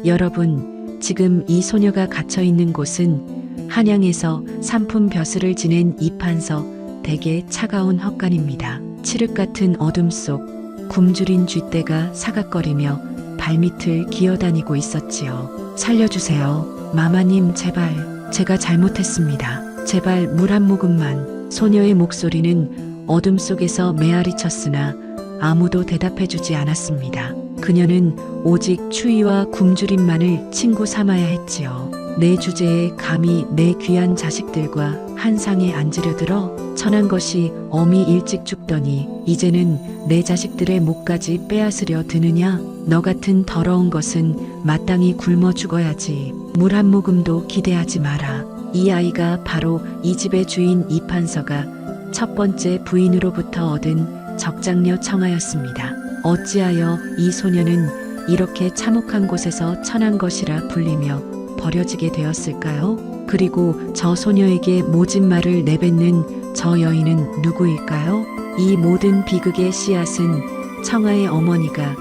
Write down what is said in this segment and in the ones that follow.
여러분, 지금 이 소녀가 갇혀 있는 곳은 한양에서 산품 벼슬을 지낸 이판서 댁의 차가운 헛간입니다. 칠흑 같은 어둠 속 굶주린 쥐떼가 사각거리며 발밑을 기어다니고 있었지요. 살려주세요. 마마님, 제발. 제가 잘못했습니다. 제발 물 한 모금만. 소녀의 목소리는 어둠 속에서 메아리쳤으나 아무도 대답해주지 않았습니다. 그녀는 오직 추위와 굶주림만을 친구 삼아야 했지요. 내 주제에 감히 내 귀한 자식들과 한 상에 앉으려 들어 천한 것이 어미 일찍 죽더니 이제는 내 자식들의 목까지 빼앗으려 드느냐? 너 같은 더러운 것은 마땅히 굶어 죽어야지. 물 한 모금도 기대하지 마라. 이 아이가 바로 이 집의 주인 이판서가 첫 번째 부인으로부터 얻은 적장녀 청아였습니다. 어찌하여 이 소녀는 이렇게 참혹한 곳에서 천한 것이라 불리며 버려지게 되었을까요? 그리고 저 소녀에게 모진 말을 내뱉는 저 여인은 누구일까요? 이 모든 비극의 씨앗은 청아의 어머니가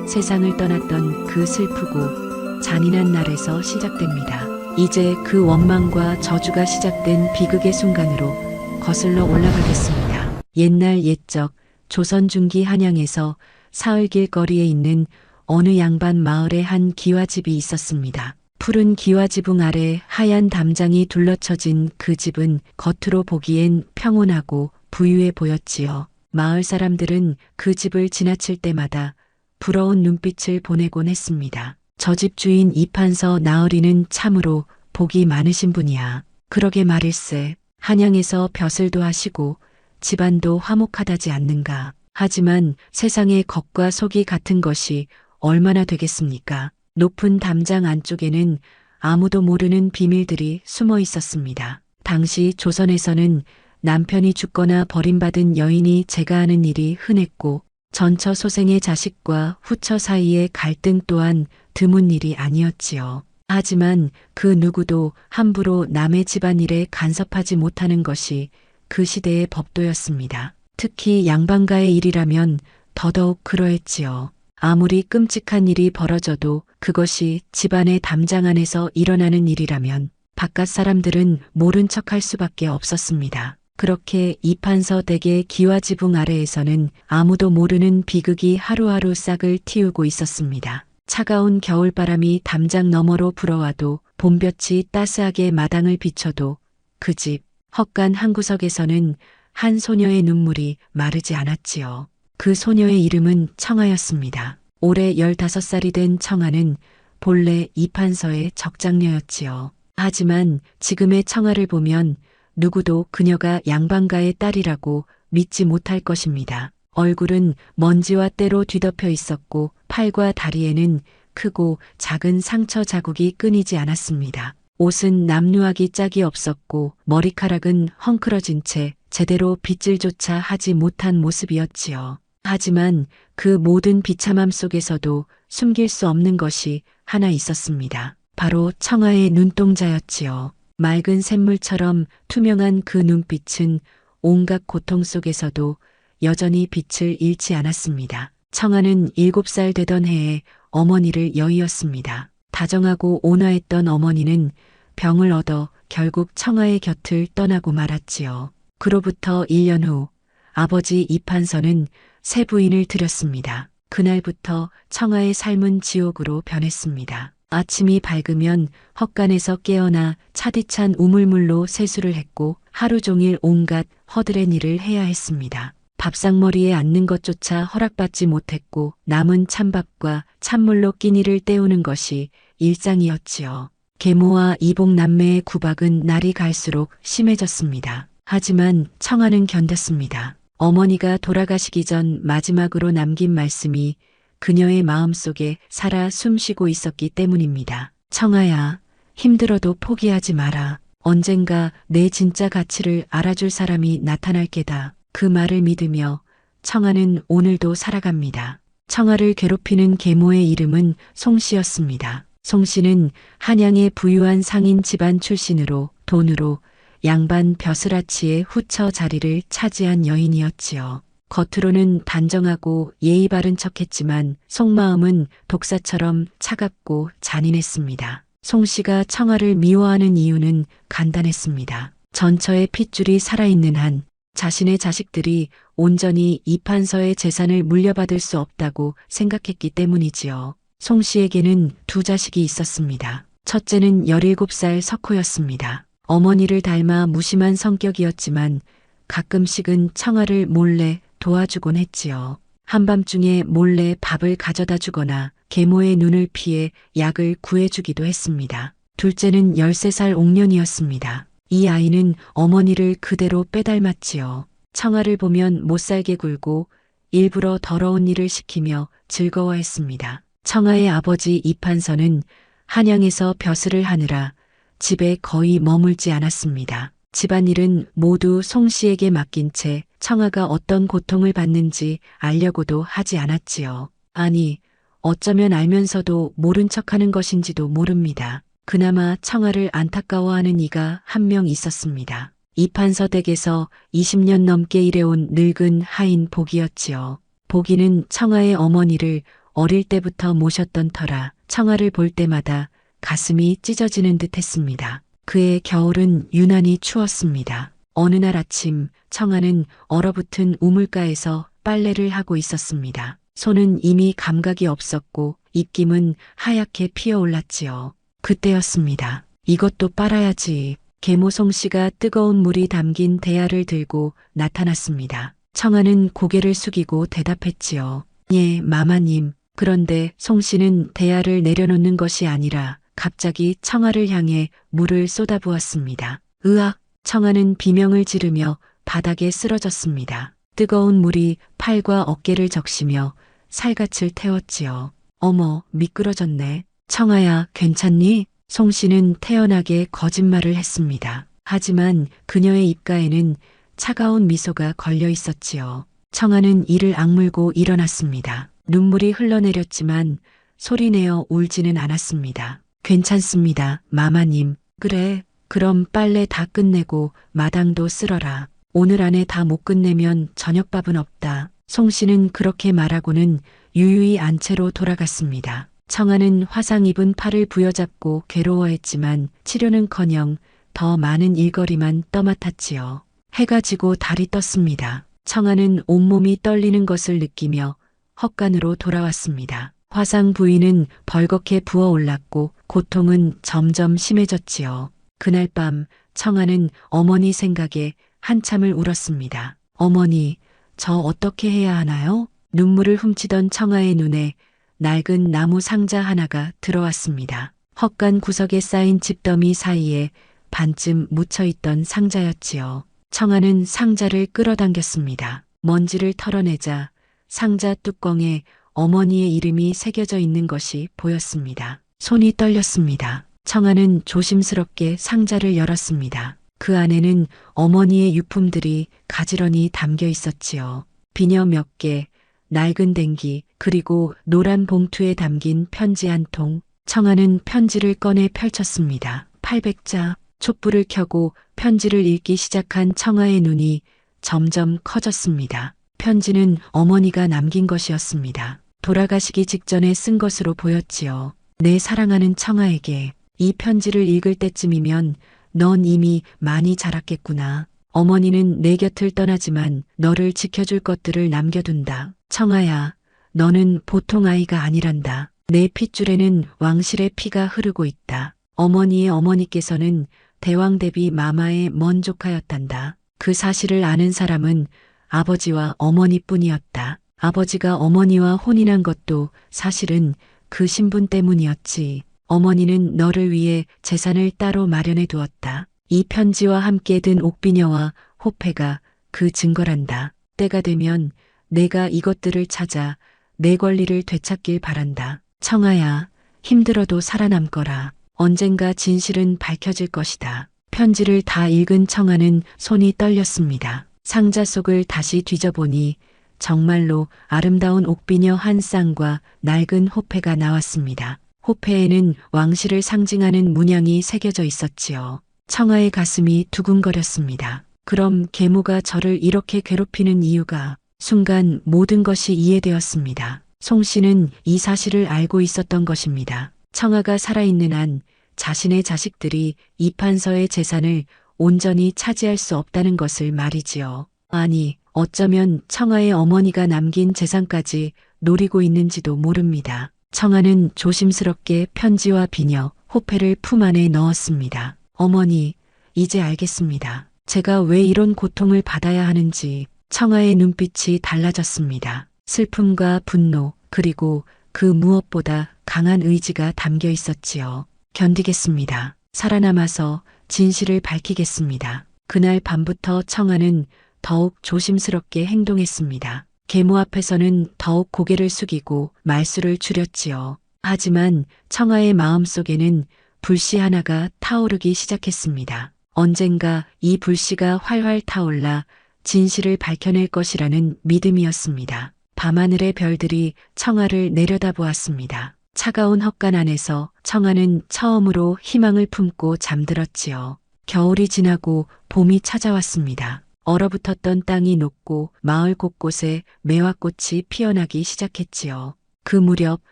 세상을 떠났던 그 슬프고 잔인한 날에서 시작됩니다. 이제 그 원망과 저주가 시작된 비극의 순간으로 거슬러 올라가겠습니다. 옛날 옛적 조선 중기 한양에서 사흘길 거리에 있는 어느 양반 마을에 한 기와집이 있었습니다. 푸른 기와지붕 아래 하얀 담장이 둘러쳐진 그 집은 겉으로 보기엔 평온하고 부유해 보였지요. 마을 사람들은 그 집을 지나칠 때마다 부러운 눈빛을 보내곤 했습니다. 저 집 주인 이판서 나으리는 참으로 복이 많으신 분이야. 그러게 말일세. 한양에서 벼슬도 하시고 집안도 화목하다지 않는가. 하지만 세상의 겉과 속이 같은 것이 얼마나 되겠습니까? 높은 담장 안쪽에는 아무도 모르는 비밀들이 숨어 있었습니다. 당시 조선에서는 남편이 죽거나 버림받은 여인이 제가하는 일이 흔했고 전처 소생의 자식과 후처 사이의 갈등 또한 드문 일이 아니었지요. 하지만 그 누구도 함부로 남의 집안일에 간섭하지 못하는 것이 그 시대의 법도였습니다. 특히 양반가의 일이라면 더더욱 그러했지요. 아무리 끔찍한 일이 벌어져도 그것이 집안의 담장 안에서 일어나는 일이라면 바깥 사람들은 모른 척할 수밖에 없었습니다. 그렇게 이판서 댁의 기와지붕 아래에서는 아무도 모르는 비극이 하루하루 싹을 틔우고 있었습니다. 차가운 겨울바람이 담장 너머로 불어와도 봄볕이 따스하게 마당을 비춰도 그 집 헛간 한 구석에서는 한 소녀의 눈물이 마르지 않았지요. 그 소녀의 이름은 청아였습니다. 올해 15살이 된 청아는 본래 이판서의 적장녀였지요. 하지만 지금의 청아를 보면 누구도 그녀가 양반가의 딸이라고 믿지 못할 것입니다. 얼굴은 먼지와 때로 뒤덮여 있었고 팔과 다리에는 크고 작은 상처 자국이 끊이지 않았습니다. 옷은 남루하기 짝이 없었고 머리카락은 헝클어진 채 제대로 빗질조차 하지 못한 모습이었지요. 하지만 그 모든 비참함 속에서도 숨길 수 없는 것이 하나 있었습니다. 바로 청아의 눈동자였지요. 맑은 샘물처럼 투명한 그 눈빛은 온갖 고통 속에서도 여전히 빛을 잃지 않았습니다. 청아는 7살 되던 해에 어머니를 여의었습니다. 다정하고 온화했던 어머니는 병을 얻어 결국 청아의 곁을 떠나고 말았지요. 그로부터 1년 후 아버지 이판서는 새 부인을 들였습니다. 그날부터 청아의 삶은 지옥으로 변했습니다. 아침이 밝으면 헛간에서 깨어나 차디찬 우물물로 세수를 했고 하루 종일 온갖 허드렛 일을 해야 했습니다. 밥상머리에 앉는 것조차 허락받지 못했고 남은 찬밥과 찬물로 끼니를 때우는 것이 일상이었지요. 계모와 이복 남매의 구박은 날이 갈수록 심해졌습니다. 하지만 청아는 견뎠습니다. 어머니가 돌아가시기 전 마지막으로 남긴 말씀이 그녀의 마음속에 살아 숨쉬고 있었기 때문입니다. 청아야, 힘들어도 포기하지 마라. 언젠가 내 진짜 가치를 알아줄 사람이 나타날 게다. 그 말을 믿으며 청아는 오늘도 살아갑니다. 청아를 괴롭히는 계모의 이름은 송씨였습니다. 송씨는 한양의 부유한 상인 집안 출신으로 돈으로 양반 벼슬아치의 후처 자리를 차지한 여인이었지요. 겉으로는 단정하고 예의 바른 척했지만 속마음은 독사처럼 차갑고 잔인했습니다. 송 씨가 청아를 미워하는 이유는 간단했습니다. 전처의 핏줄이 살아있는 한 자신의 자식들이 온전히 이판서의 재산을 물려받을 수 없다고 생각했기 때문이지요. 송 씨에게는 두 자식이 있었습니다. 첫째는 17살 석호였습니다. 어머니를 닮아 무심한 성격이었지만 가끔씩은 청아를 몰래 도와주곤 했지요. 한밤중에 몰래 밥을 가져다 주거나 계모의 눈을 피해 약을 구해주기도 했습니다. 둘째는 13살 옥년이었습니다. 이 아이는 어머니를 그대로 빼닮았지요. 청아를 보면 못살게 굴고 일부러 더러운 일을 시키며 즐거워했습니다. 청아의 아버지 이판서는 한양에서 벼슬을 하느라 집에 거의 머물지 않았습니다. 집안일은 모두 송 씨에게 맡긴 채 청아가 어떤 고통을 받는지 알려고도 하지 않았지요. 아니, 어쩌면 알면서도 모른 척하는 것인지도 모릅니다. 그나마 청아를 안타까워하는 이가 한 명 있었습니다. 이판서 댁에서 20년 넘게 일해온 늙은 하인 복이었지요. 복이는 청아의 어머니를 어릴 때부터 모셨던 터라 청아를 볼 때마다 가슴이 찢어지는 듯 했습니다. 그의 겨울은 유난히 추웠습니다. 어느 날 아침 청아는 얼어붙은 우물가에서 빨래를 하고 있었습니다. 손은 이미 감각이 없었고 입김은 하얗게 피어올랐지요. 그때였습니다. 이것도 빨아야지. 계모 송 씨가 뜨거운 물이 담긴 대야를 들고 나타났습니다. 청아는 고개를 숙이고 대답했지요. 예, 마마님. 그런데 송 씨는 대야를 내려놓는 것이 아니라 갑자기 청아를 향해 물을 쏟아부었습니다. 으악! 청아는 비명을 지르며 바닥에 쓰러졌습니다. 뜨거운 물이 팔과 어깨를 적시며 살갗을 태웠지요. 어머, 미끄러졌네. 청아야, 괜찮니? 송 씨는 태연하게 거짓말을 했습니다. 하지만 그녀의 입가에는 차가운 미소가 걸려 있었지요. 청아는 이를 악물고 일어났습니다. 눈물이 흘러내렸지만 소리내어 울지는 않았습니다. 괜찮습니다, 마마님. 그래, 그럼 빨래 다 끝내고 마당도 쓸어라. 오늘 안에 다 못 끝내면 저녁밥은 없다. 송 씨는 그렇게 말하고는 유유히 안채로 돌아갔습니다. 청아는 화상 입은 팔을 부여잡고 괴로워했지만 치료는커녕 더 많은 일거리만 떠맡았지요. 해가 지고 달이 떴습니다. 청아는 온몸이 떨리는 것을 느끼며 헛간으로 돌아왔습니다. 화상 부위는 벌겋게 부어올랐고 고통은 점점 심해졌지요. 그날 밤 청아는 어머니 생각에 한참을 울었습니다. 어머니, 저 어떻게 해야 하나요? 눈물을 훔치던 청아의 눈에 낡은 나무 상자 하나가 들어왔습니다. 헛간 구석에 쌓인 집더미 사이에 반쯤 묻혀있던 상자였지요. 청아는 상자를 끌어당겼습니다. 먼지를 털어내자 상자 뚜껑에 어머니의 이름이 새겨져 있는 것이 보였습니다. 손이 떨렸습니다. 청아는 조심스럽게 상자를 열었습니다. 그 안에는 어머니의 유품들이 가지런히 담겨 있었지요. 비녀 몇 개, 낡은 댕기, 그리고 노란 봉투에 담긴 편지 한 통. 청아는 편지를 꺼내 펼쳤습니다. 800자. 촛불을 켜고 편지를 읽기 시작한 청아의 눈이 점점 커졌습니다. 편지는 어머니가 남긴 것이었습니다. 돌아가시기 직전에 쓴 것으로 보였지요. 내 사랑하는 청아에게 이 편지를 읽을 때쯤이면 넌 이미 많이 자랐겠구나. 어머니는 내 곁을 떠나지만 너를 지켜줄 것들을 남겨둔다. 청아야, 너는 보통 아이가 아니란다. 내 핏줄에는 왕실의 피가 흐르고 있다. 어머니의 어머니께서는 대왕대비 마마의 먼 조카였단다. 그 사실을 아는 사람은 아버지와 어머니뿐이었다. 아버지가 어머니와 혼인한 것도 사실은 그 신분 때문이었지. 어머니는 너를 위해 재산을 따로 마련해 두었다. 이 편지와 함께 든 옥비녀와 호패가 그 증거란다. 때가 되면 내가 이것들을 찾아 내 권리를 되찾길 바란다. 청아야, 힘들어도 살아남거라. 언젠가 진실은 밝혀질 것이다. 편지를 다 읽은 청아는 손이 떨렸습니다. 상자 속을 다시 뒤져보니 정말로 아름다운 옥비녀 한 쌍과 낡은 호패가 나왔습니다. 호패에는 왕실을 상징하는 문양이 새겨져 있었지요. 청아의 가슴이 두근거렸습니다. 그럼 계모가 저를 이렇게 괴롭히는 이유가 순간 모든 것이 이해되었습니다. 송 씨는 이 사실을 알고 있었던 것입니다. 청아가 살아있는 한 자신의 자식들이 이판서의 재산을 온전히 차지할 수 없다는 것을 말이지요. 아니, 어쩌면 청아의 어머니가 남긴 재산까지 노리고 있는지도 모릅니다. 청아는 조심스럽게 편지와 비녀, 호패를 품 안에 넣었습니다. 어머니, 이제 알겠습니다. 제가 왜 이런 고통을 받아야 하는지. 청아의 눈빛이 달라졌습니다. 슬픔과 분노, 그리고 그 무엇보다 강한 의지가 담겨 있었지요. 견디겠습니다. 살아남아서 진실을 밝히겠습니다. 그날 밤부터 청아는 더욱 조심스럽게 행동했습니다. 계모 앞에서는 더욱 고개를 숙이고 말수를 줄였지요. 하지만 청아의 마음속에는 불씨 하나가 타오르기 시작했습니다. 언젠가 이 불씨가 활활 타올라 진실을 밝혀낼 것이라는 믿음이었습니다. 밤하늘의 별들이 청아를 내려다보았습니다. 차가운 헛간 안에서 청아는 처음으로 희망을 품고 잠들었지요. 겨울이 지나고 봄이 찾아왔습니다. 얼어붙었던 땅이 녹고 마을 곳곳에 매화꽃이 피어나기 시작했지요. 그 무렵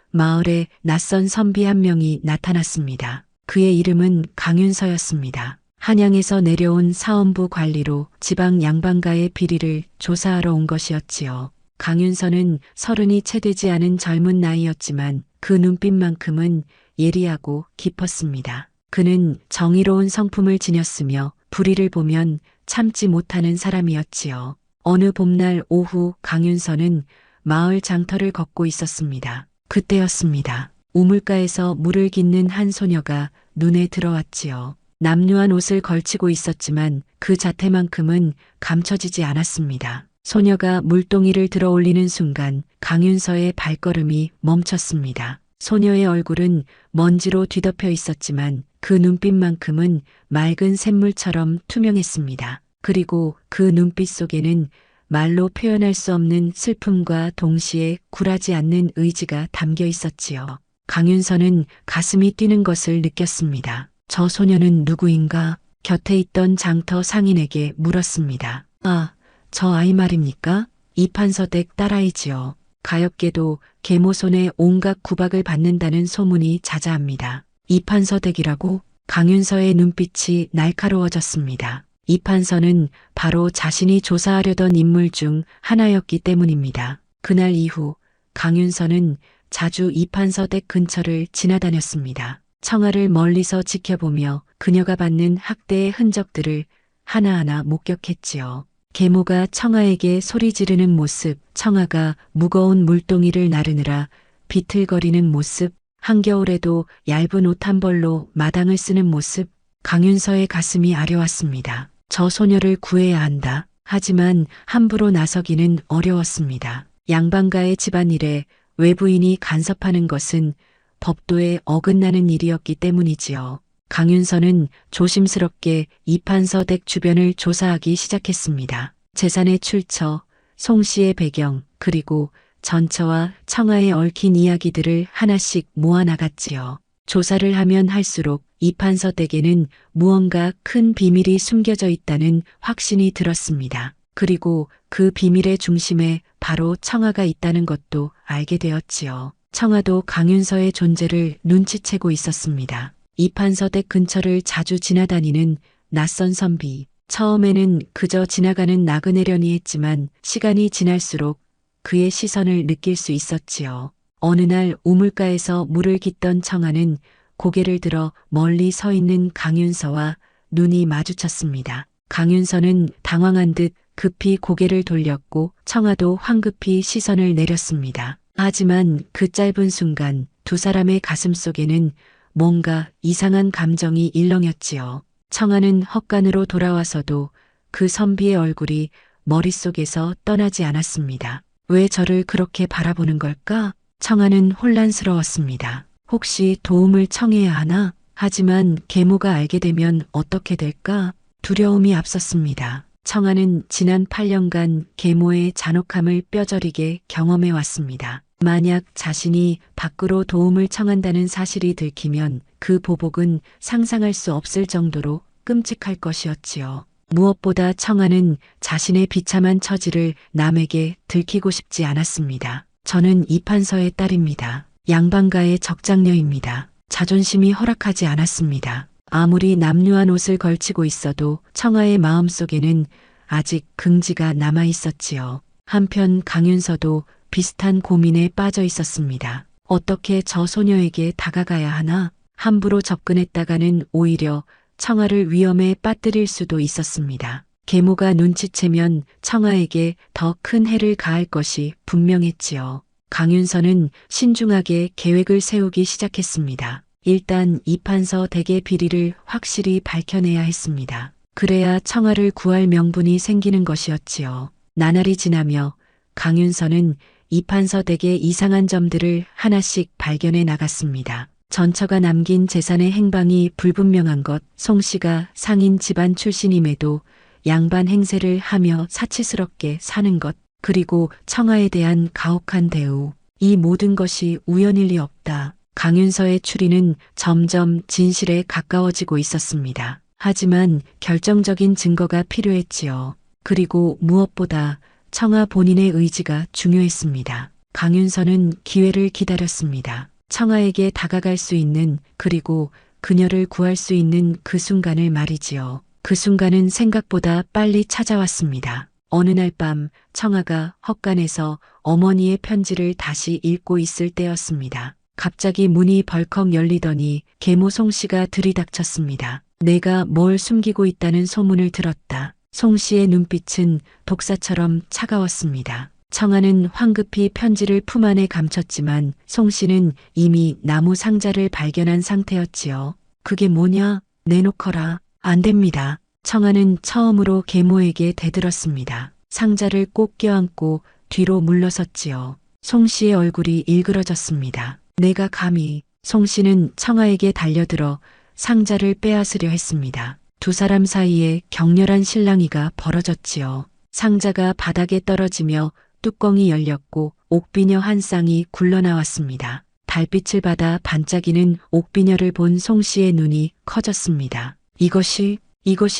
마을에 낯선 선비 한 명이 나타났습니다. 그의 이름은 강윤서였습니다. 한양에서 내려온 사원부 관리로 지방 양반가의 비리를 조사하러 온 것이었지요. 강윤서는 30이 채 되지 않은 젊은 나이였지만 그 눈빛만큼은 예리하고 깊었습니다. 그는 정의로운 성품을 지녔으며 불의를 보면 참지 못하는 사람이었지요. 어느 봄날 오후 강윤서는 마을 장터를 걷고 있었습니다. 그때였습니다. 우물가에서 물을 깃는 한 소녀가 눈에 들어왔지요. 남루한 옷을 걸치고 있었지만 그 자태만큼은 감춰지지 않았습니다. 소녀가 물동이를 들어 올리는 순간 강윤서의 발걸음이 멈췄습니다. 소녀의 얼굴은 먼지로 뒤덮여 있었지만 그 눈빛만큼은 맑은 샘물처럼 투명했습니다. 그리고 그 눈빛 속에는 말로 표현할 수 없는 슬픔과 동시에 굴하지 않는 의지가 담겨 있었지요. 강윤서는 가슴이 뛰는 것을 느꼈습니다. 저 소녀는 누구인가? 곁에 있던 장터 상인에게 물었습니다. 아, 저 아이 말입니까? 이판서댁 딸아이지요. 가엾게도 계모 손에 온갖 구박을 받는다는 소문이 자자합니다. 이판서댁이라고? 강윤서의 눈빛이 날카로워졌습니다. 이판서는 바로 자신이 조사하려던 인물 중 하나였기 때문입니다. 그날 이후 강윤서는 자주 이판서댁 근처를 지나다녔습니다. 청아를 멀리서 지켜보며 그녀가 받는 학대의 흔적들을 하나하나 목격했지요. 계모가 청아에게 소리 지르는 모습, 청아가 무거운 물동이를 나르느라 비틀거리는 모습, 한겨울에도 얇은 옷 한 벌로 마당을 쓰는 모습, 강윤서의 가슴이 아려왔습니다. 저 소녀를 구해야 한다. 하지만 함부로 나서기는 어려웠습니다. 양반가의 집안일에 외부인이 간섭하는 것은 법도에 어긋나는 일이었기 때문이지요. 강윤서는 조심스럽게 이판서 댁 주변을 조사하기 시작했습니다. 재산의 출처, 송 씨의 배경, 그리고 전처와 청아에 얽힌 이야기들을 하나씩 모아나갔지요. 조사를 하면 할수록 이판서 댁에는 무언가 큰 비밀이 숨겨져 있다는 확신이 들었습니다. 그리고 그 비밀의 중심에 바로 청아가 있다는 것도 알게 되었지요. 청아도 강윤서의 존재를 눈치채고 있었습니다. 이판서 댁 근처를 자주 지나다니는 낯선 선비. 처음에는 그저 지나가는 나그네려니 했지만 시간이 지날수록 그의 시선을 느낄 수 있었지요. 어느 날 우물가에서 물을 깃던 청아는 고개를 들어 멀리 서 있는 강윤서와 눈이 마주쳤습니다. 강윤서는 당황한 듯 급히 고개를 돌렸고 청아도 황급히 시선을 내렸습니다. 하지만 그 짧은 순간 두 사람의 가슴 속에는 뭔가 이상한 감정이 일렁였지요. 청아는 헛간으로 돌아와서도 그 선비의 얼굴이 머릿속에서 떠나지 않았습니다. 왜 저를 그렇게 바라보는 걸까? 청아는 혼란스러웠습니다. 혹시 도움을 청해야 하나? 하지만 계모가 알게 되면 어떻게 될까? 두려움이 앞섰습니다. 청아는 지난 8년간 계모의 잔혹함을 뼈저리게 경험해 왔습니다. 만약 자신이 밖으로 도움을 청한다는 사실이 들키면 그 보복은 상상할 수 없을 정도로 끔찍할 것이었지요. 무엇보다 청아는 자신의 비참한 처지를 남에게 들키고 싶지 않았습니다. 저는 이 판서의 딸입니다. 양반가의 적장녀입니다. 자존심이 허락하지 않았습니다. 아무리 남루한 옷을 걸치고 있어도 청아의 마음속에는 아직 긍지가 남아 있었지요. 한편 강윤서도 비슷한 고민에 빠져 있었습니다. 어떻게 저 소녀에게 다가가야 하나? 함부로 접근했다가는 오히려 청아를 위험에 빠뜨릴 수도 있었습니다. 계모가 눈치채면 청아에게 더 큰 해를 가할 것이 분명했지요. 강윤서는 신중하게 계획을 세우기 시작했습니다. 일단 이 판서 댁의 비리를 확실히 밝혀내야 했습니다. 그래야 청아를 구할 명분이 생기는 것이었지요. 나날이 지나며 강윤서는 이 판서 댁의 이상한 점들을 하나씩 발견해 나갔습니다. 전처가 남긴 재산의 행방이 불분명한 것, 송씨가 상인 집안 출신임에도 양반 행세를 하며 사치스럽게 사는 것, 그리고 청아에 대한 가혹한 대우. 이 모든 것이 우연일 리 없다. 강윤서의 추리는 점점 진실에 가까워지고 있었습니다. 하지만 결정적인 증거가 필요했지요. 그리고 무엇보다 청아 본인의 의지가 중요했습니다. 강윤서는 기회를 기다렸습니다. 청아에게 다가갈 수 있는, 그리고 그녀를 구할 수 있는 그 순간을 말이지요. 그 순간은 생각보다 빨리 찾아왔습니다. 어느 날 밤 청아가 헛간에서 어머니의 편지를 다시 읽고 있을 때였습니다. 갑자기 문이 벌컥 열리더니 계모 송씨가 들이닥쳤습니다. 내가 뭘 숨기고 있다는 소문을 들었다. 송씨의 눈빛은 독사처럼 차가웠습니다. 청아는 황급히 편지를 품 안에 감췄지만 송씨는 이미 나무 상자를 발견한 상태였지요. 그게 뭐냐? 내놓거라. 안 됩니다. 청아는 처음으로 계모에게 대들었습니다. 상자를 꼭 껴안고 뒤로 물러섰지요. 송씨의 얼굴이 일그러졌습니다. 내가 감히. 송씨는 청아에게 달려들어 상자를 빼앗으려 했습니다. 두 사람 사이에 격렬한 실랑이가 벌어졌지요. 상자가 바닥에 떨어지며 뚜껑이 열렸고 옥비녀 한 쌍이 굴러나왔습니다. 달빛을 받아 반짝이는 옥비녀를 본 송씨의 눈이 커졌습니다. 이것이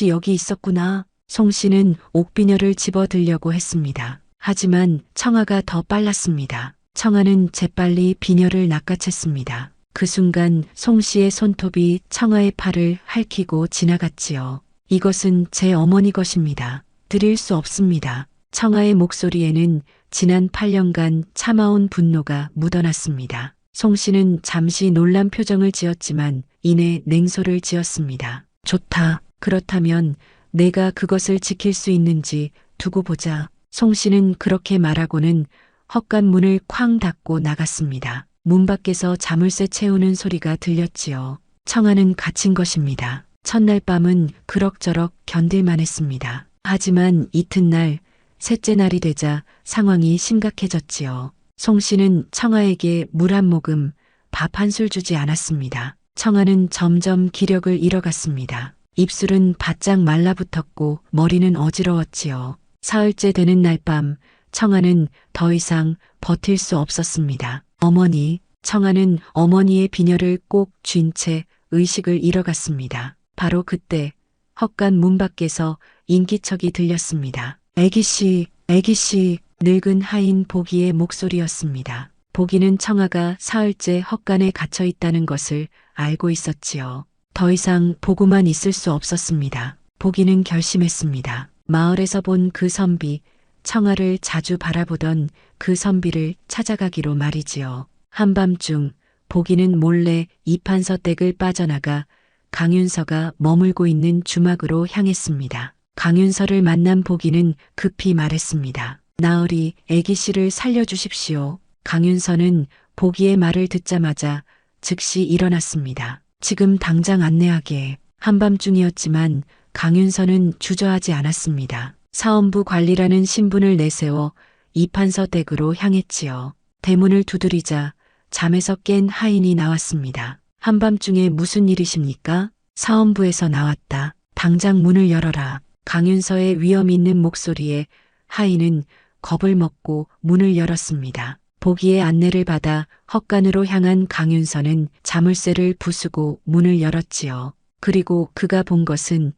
여기 있었구나. 송씨는 옥비녀를 집어들려고 했습니다. 하지만 청아가 더 빨랐습니다. 청아는 재빨리 비녀를 낚아챘습니다. 그 순간 송씨의 손톱이 청아의 팔을 핥히고 지나갔지요. 이것은 제 어머니 것입니다. 드릴 수 없습니다. 청아의 목소리에는 지난 8년간 참아온 분노가 묻어났습니다. 송씨는 잠시 놀란 표정을 지었지만 이내 냉소를 지었습니다. 좋다. 그렇다면 내가 그것을 지킬 수 있는지 두고 보자. 송씨는 그렇게 말하고는 헛간 문을 쾅 닫고 나갔습니다. 문 밖에서 자물쇠 채우는 소리가 들렸지요. 청아는 갇힌 것입니다. 첫날 밤은 그럭저럭 견딜만 했습니다. 하지만 이튿날, 셋째 날이 되자 상황이 심각해졌지요. 송씨는 청아에게 물 한 모금, 밥 한 술 주지 않았습니다. 청아는 점점 기력을 잃어갔습니다. 입술은 바짝 말라붙었고 머리는 어지러웠지요. 사흘째 되는 날 밤 청아는 더 이상 버틸 수 없었습니다. 어머니, 청아는 어머니의 비녀를 꼭 쥔 채 의식을 잃어갔습니다. 바로 그때 헛간 문 밖에서 인기척이 들렸습니다. 애기씨, 애기씨, 늙은 하인 보기의 목소리였습니다. 보기는 청아가 사흘째 헛간에 갇혀 있다는 것을 알고 있었지요. 더 이상 보고만 있을 수 없었습니다. 보기는 결심했습니다. 마을에서 본 그 선비, 청아를 자주 바라보던 그 선비를 찾아가기로 말이지요. 한밤중 보기는 몰래 이판서 댁을 빠져나가 강윤서가 머물고 있는 주막으로 향했습니다. 강윤서를 만난 보기는 급히 말했습니다. 나으리 애기씨를 살려주십시오. 강윤서는 보기의 말을 듣자마자 즉시 일어났습니다. 지금 당장 안내하게. 한밤중이었지만 강윤서는 주저하지 않았습니다. 사원부 관리라는 신분을 내세워 이판서 댁으로 향했지요. 대문을 두드리자 잠에서 깬 하인이 나왔습니다. 한밤중에 무슨 일이십니까? 사원부에서 나왔다. 당장 문을 열어라. 강윤서의 위험 있는 목소리에 하인은 겁을 먹고 문을 열었습니다. 보기의 안내를 받아 헛간으로 향한 강윤서는 자물쇠를 부수고 문을 열었지요. 그리고 그가 본 것은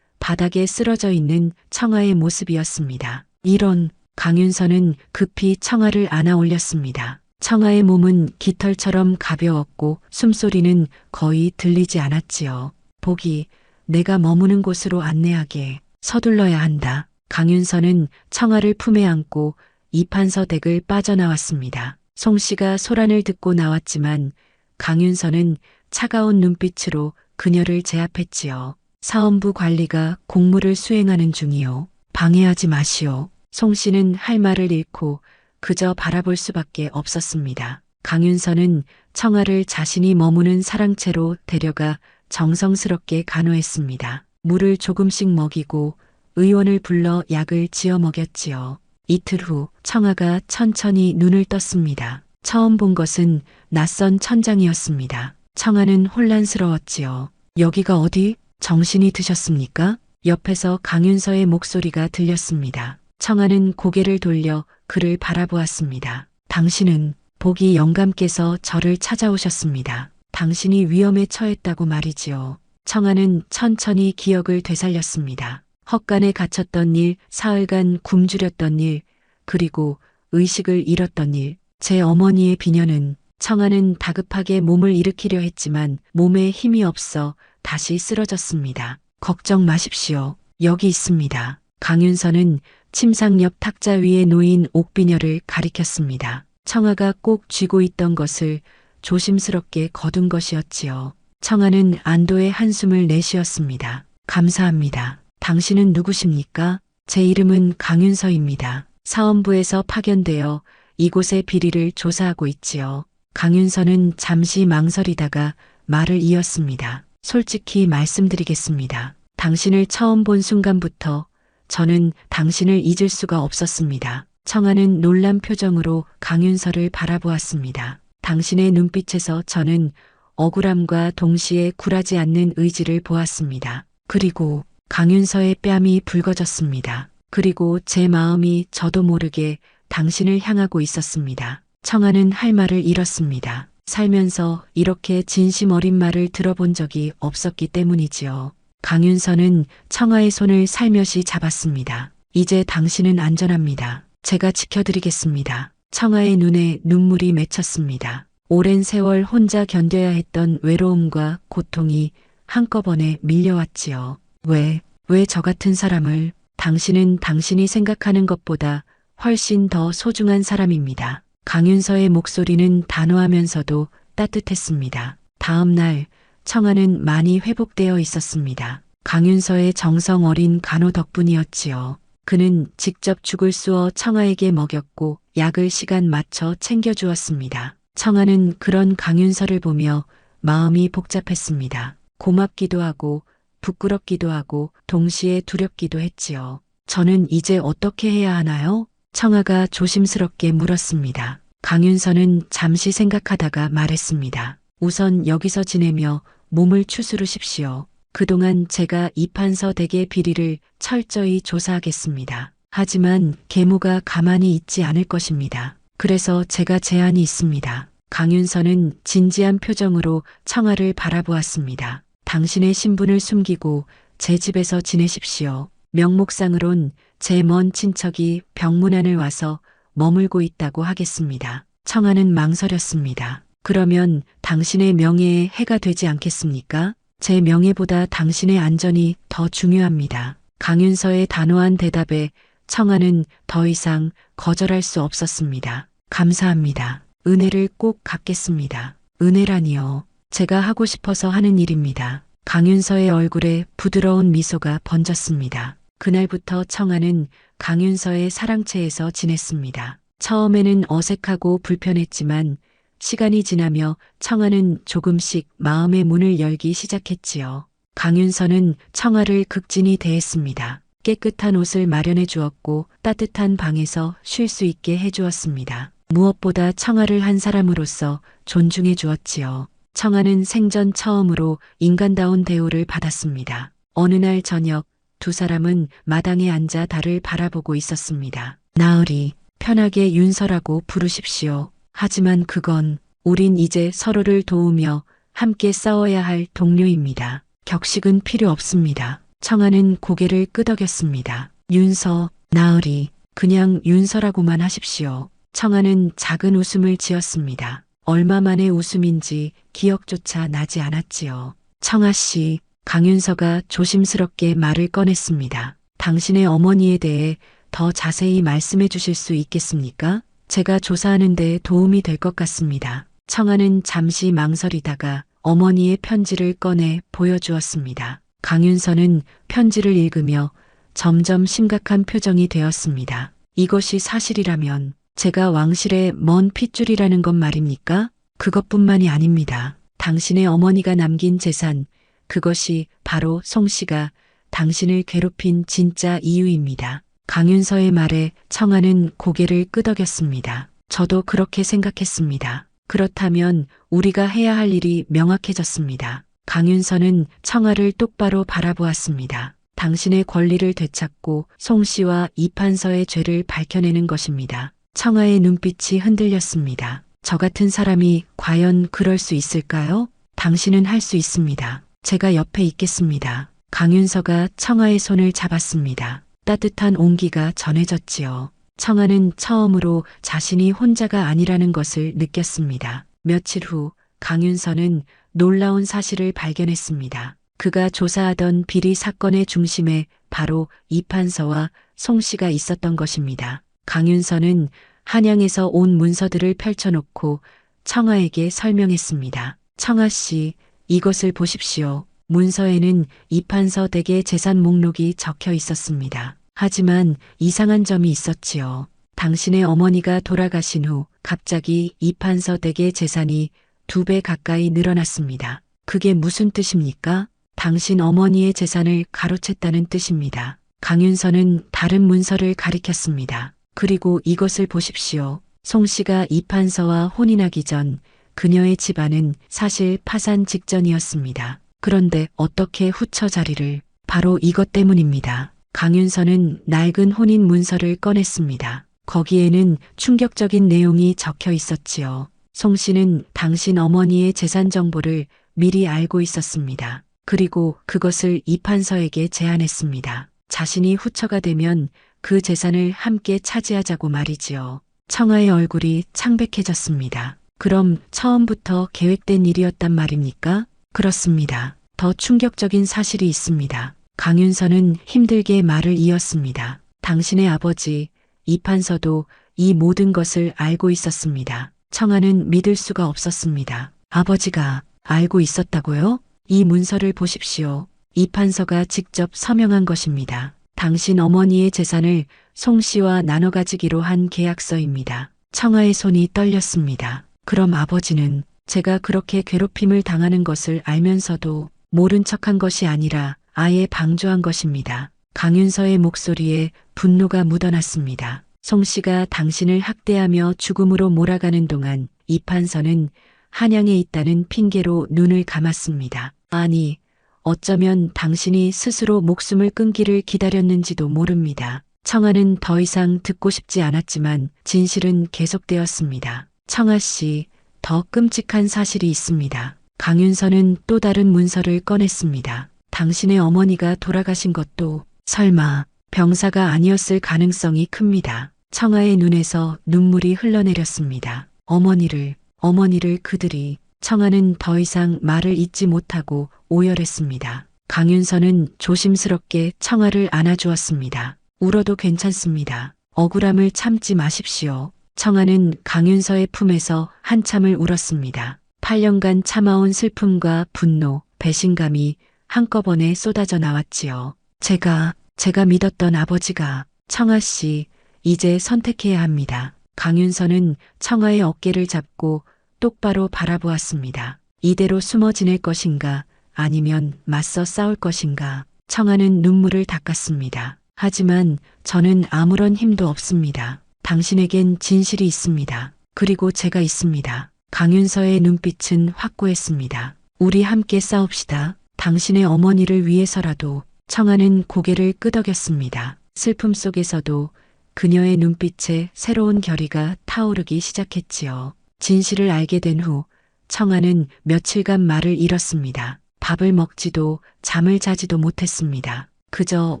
바닥에 쓰러져 있는 청아의 모습이었습니다. 이런, 강윤서는 급히 청아를 안아 올렸습니다. 청아의 몸은 깃털처럼 가벼웠고 숨소리는 거의 들리지 않았지요. 복이, 내가 머무는 곳으로 안내하게. 서둘러야 한다. 강윤서는 청아를 품에 안고 이판서 댁을 빠져나왔습니다. 송 씨가 소란을 듣고 나왔지만 강윤서는 차가운 눈빛으로 그녀를 제압했지요. 사원부 관리가 공무를 수행하는 중이요. 방해하지 마시오. 송 씨는 할 말을 잃고 그저 바라볼 수밖에 없었습니다. 강윤서는 청아를 자신이 머무는 사랑채로 데려가 정성스럽게 간호했습니다. 물을 조금씩 먹이고 의원을 불러 약을 지어 먹였지요. 이틀 후 청아가 천천히 눈을 떴습니다. 처음 본 것은 낯선 천장이었습니다. 청아는 혼란스러웠지요. 여기가 어디? 정신이 드셨습니까? 옆에서 강윤서의 목소리가 들렸습니다. 청아는 고개를 돌려 그를 바라보았습니다. 당신은, 복이 영감께서 저를 찾아오셨습니다. 당신이 위험에 처했다고 말이지요. 청아는 천천히 기억을 되살렸습니다. 헛간에 갇혔던 일, 사흘간 굶주렸던 일, 그리고 의식을 잃었던 일. 제 어머니의 비녀는, 청아는 다급하게 몸을 일으키려 했지만 몸에 힘이 없어 다시 쓰러졌습니다. 걱정 마십시오. 여기 있습니다. 강윤서는 침상 옆 탁자 위에 놓인 옥비녀를 가리켰습니다. 청아가 꼭 쥐고 있던 것을 조심스럽게 거둔 것이었지요. 청아는 안도의 한숨을 내쉬었습니다. 감사합니다. 당신은 누구십니까? 제 이름은 강윤서입니다. 사원부에서 파견되어 이곳의 비리를 조사하고 있지요. 강윤서는 잠시 망설이다가 말을 이었습니다. 솔직히 말씀드리겠습니다. 당신을 처음 본 순간부터 저는 당신을 잊을 수가 없었습니다. 청아는 놀란 표정으로 강윤서를 바라보았습니다. 당신의 눈빛에서 저는 억울함과 동시에 굴하지 않는 의지를 보았습니다. 그리고 강윤서의 뺨이 붉어졌습니다. 그리고 제 마음이 저도 모르게 당신을 향하고 있었습니다. 청아는 할 말을 잃었습니다. 살면서 이렇게 진심 어린 말을 들어본 적이 없었기 때문이지요. 강윤서는 청아의 손을 살며시 잡았습니다. 이제 당신은 안전합니다. 제가 지켜드리겠습니다. 청아의 눈에 눈물이 맺혔습니다. 오랜 세월 혼자 견뎌야 했던 외로움과 고통이 한꺼번에 밀려왔지요. 왜 저 같은 사람을, 당신은 당신이 생각하는 것보다 훨씬 더 소중한 사람입니다. 강윤서의 목소리는 단호하면서도 따뜻했습니다. 다음 날 청아는 많이 회복되어 있었습니다. 강윤서의 정성 어린 간호 덕분이었지요. 그는 직접 죽을 쑤어 청아에게 먹였고 약을 시간 맞춰 챙겨주었습니다. 청아는 그런 강윤서를 보며 마음이 복잡했습니다. 고맙기도 하고 부끄럽기도 하고 동시에 두렵기도 했지요. 저는 이제 어떻게 해야 하나요? 청아가 조심스럽게 물었습니다. 강윤서는 잠시 생각하다가 말했습니다. 우선 여기서 지내며 몸을 추스르십시오. 그동안 제가 이판서 댁의 비리를 철저히 조사하겠습니다. 하지만 계모가 가만히 있지 않을 것입니다. 그래서 제가 제안이 있습니다. 강윤서는 진지한 표정으로 청아를 바라보았습니다. 당신의 신분을 숨기고 제 집에서 지내십시오. 명목상으론 제 먼 친척이 병문안을 와서 머물고 있다고 하겠습니다. 청아는 망설였습니다. 그러면 당신의 명예에 해가 되지 않겠습니까? 제 명예보다 당신의 안전이 더 중요합니다. 강윤서의 단호한 대답에 청아는 더 이상 거절할 수 없었습니다. 감사합니다. 은혜를 꼭 갚겠습니다. 은혜라니요. 제가 하고 싶어서 하는 일입니다. 강윤서의 얼굴에 부드러운 미소가 번졌습니다. 그날부터 청아는 강윤서의 사랑채에서 지냈습니다. 처음에는 어색하고 불편했지만 시간이 지나며 청아는 조금씩 마음의 문을 열기 시작했지요. 강윤서는 청아를 극진히 대했습니다. 깨끗한 옷을 마련해 주었고 따뜻한 방에서 쉴 수 있게 해주었습니다. 무엇보다 청아를 한 사람으로서 존중해 주었지요. 청아는 생전 처음으로 인간다운 대우를 받았습니다. 어느 날 저녁 두 사람은 마당에 앉아 달을 바라보고 있었습니다. 나으리, 편하게 윤서라고 부르십시오. 하지만 그건 우린 이제 서로를 도우며 함께 싸워야 할 동료입니다. 격식은 필요 없습니다. 청아는 고개를 끄덕였습니다. 윤서, 나으리, 그냥 윤서라고만 하십시오. 청아는 작은 웃음을 지었습니다. 얼마 만의 웃음인지 기억조차 나지 않았지요. 청아 씨, 강윤서가 조심스럽게 말을 꺼냈습니다. 당신의 어머니에 대해 더 자세히 말씀해 주실 수 있겠습니까? 제가 조사하는 데 도움이 될 것 같습니다. 청아는 잠시 망설이다가 어머니의 편지를 꺼내 보여주었습니다. 강윤서는 편지를 읽으며 점점 심각한 표정이 되었습니다. 이것이 사실이라면 제가 왕실의 먼 핏줄이라는 것 말입니까? 그것뿐만이 아닙니다. 당신의 어머니가 남긴 재산, 그것이 바로 송 씨가 당신을 괴롭힌 진짜 이유입니다. 강윤서의 말에 청아는 고개를 끄덕였습니다. 저도 그렇게 생각했습니다. 그렇다면 우리가 해야 할 일이 명확해졌습니다. 강윤서는 청아를 똑바로 바라보았습니다. 당신의 권리를 되찾고 송 씨와 이판서의 죄를 밝혀내는 것입니다. 청아의 눈빛이 흔들렸습니다. 저 같은 사람이 과연 그럴 수 있을까요? 당신은 할 수 있습니다. 제가 옆에 있겠습니다. 강윤서가 청아의 손을 잡았습니다. 따뜻한 온기가 전해졌지요. 청아는 처음으로 자신이 혼자가 아니라는 것을 느꼈습니다. 며칠 후 강윤서는 놀라운 사실을 발견했습니다. 그가 조사하던 비리 사건의 중심에 바로 이판서와 송 씨가 있었던 것입니다. 강윤서는 한양에서 온 문서들을 펼쳐놓고 청아에게 설명했습니다. 청아 씨, 이것을 보십시오. 문서에는 이판서 댁의 재산 목록이 적혀 있었습니다. 하지만 이상한 점이 있었지요. 당신의 어머니가 돌아가신 후 갑자기 이판서 댁의 재산이 2배 가까이 늘어났습니다. 그게 무슨 뜻입니까? 당신 어머니의 재산을 가로챘다는 뜻입니다. 강윤서는 다른 문서를 가리켰습니다. 그리고 이것을 보십시오. 송 씨가 이판서와 혼인하기 전 그녀의 집안은 사실 파산 직전이었습니다. 그런데 어떻게 후처 자리를? 바로 이것 때문입니다. 강윤서는 낡은 혼인 문서를 꺼냈습니다. 거기에는 충격적인 내용이 적혀 있었지요. 송 씨는 당신 어머니의 재산 정보를 미리 알고 있었습니다. 그리고 그것을 이판서에게 제안했습니다. 자신이 후처가 되면 그 재산을 함께 차지하자고 말이지요. 청아의 얼굴이 창백해졌습니다. 그럼 처음부터 계획된 일이었단 말입니까? 그렇습니다. 더 충격적인 사실이 있습니다. 강윤서는 힘들게 말을 이었습니다. 당신의 아버지 이판서도 이 모든 것을 알고 있었습니다. 청아는 믿을 수가 없었습니다. 아버지가 알고 있었다고요? 이 문서를 보십시오. 이판서가 직접 서명한 것입니다. 당신 어머니의 재산을 송 씨와 나눠 가지기로 한 계약서입니다. 청아의 손이 떨렸습니다. 그럼 아버지는 제가 그렇게 괴롭힘을 당하는 것을 알면서도 모른 척한 것이 아니라 아예 방조한 것입니다. 강윤서의 목소리에 분노가 묻어났습니다. 송 씨가 당신을 학대하며 죽음으로 몰아가는 동안 이판서는 한양에 있다는 핑계로 눈을 감았습니다. 아니, 어쩌면 당신이 스스로 목숨을 끊기를 기다렸는지도 모릅니다. 청아는 더 이상 듣고 싶지 않았지만 진실은 계속되었습니다. 청아 씨, 더 끔찍한 사실이 있습니다. 강윤서는 또 다른 문서를 꺼냈습니다. 당신의 어머니가 돌아가신 것도 설마 병사가 아니었을 가능성이 큽니다. 청아의 눈에서 눈물이 흘러내렸습니다. 어머니를 그들이. 청아는 더 이상 말을 잇지 못하고 오열했습니다. 강윤서는 조심스럽게 청아를 안아주었습니다. 울어도 괜찮습니다. 억울함을 참지 마십시오. 청아는 강윤서의 품에서 한참을 울었습니다. 8년간 참아온 슬픔과 분노, 배신감이 한꺼번에 쏟아져 나왔지요. 제가 믿었던 아버지가. 청아 씨, 이제 선택해야 합니다. 강윤서는 청아의 어깨를 잡고 똑바로 바라보았습니다. 이대로 숨어 지낼 것인가 아니면 맞서 싸울 것인가. 청아는 눈물을 닦았습니다. 하지만 저는 아무런 힘도 없습니다. 당신에겐 진실이 있습니다. 그리고 제가 있습니다. 강윤서의 눈빛은 확고했습니다. 우리 함께 싸웁시다. 당신의 어머니를 위해서라도. 청아는 고개를 끄덕였습니다. 슬픔 속에서도 그녀의 눈빛에 새로운 결의가 타오르기 시작했지요. 진실을 알게 된 후 청아는 며칠간 말을 잃었습니다. 밥을 먹지도 잠을 자지도 못했습니다. 그저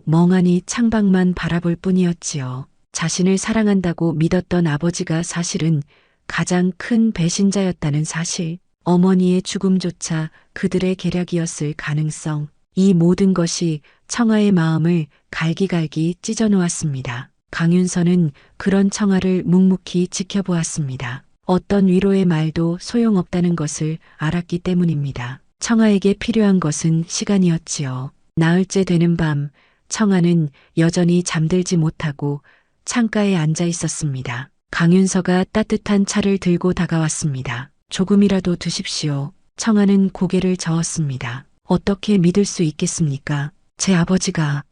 멍하니 창밖만 바라볼 뿐이었지요. 자신을 사랑한다고 믿었던 아버지가 사실은 가장 큰 배신자였다는 사실, 어머니의 죽음조차 그들의 계략이었을 가능성, 이 모든 것이 청아의 마음을 갈기갈기 찢어놓았습니다. 강윤서는 그런 청아를 묵묵히 지켜보았습니다. 어떤 위로의 말도 소용없다는 것을 알았기 때문입니다. 청아에게 필요한 것은 시간이었지요. 나흘째 되는 밤, 청아는 여전히 잠들지 못하고 창가에 앉아 있었습니다. 강윤서가 따뜻한 차를 들고 다가왔습니다. 조금이라도 드십시오. 청아는 고개를 저었습니다. 어떻게 믿을 수 있겠습니까? 제 아버지가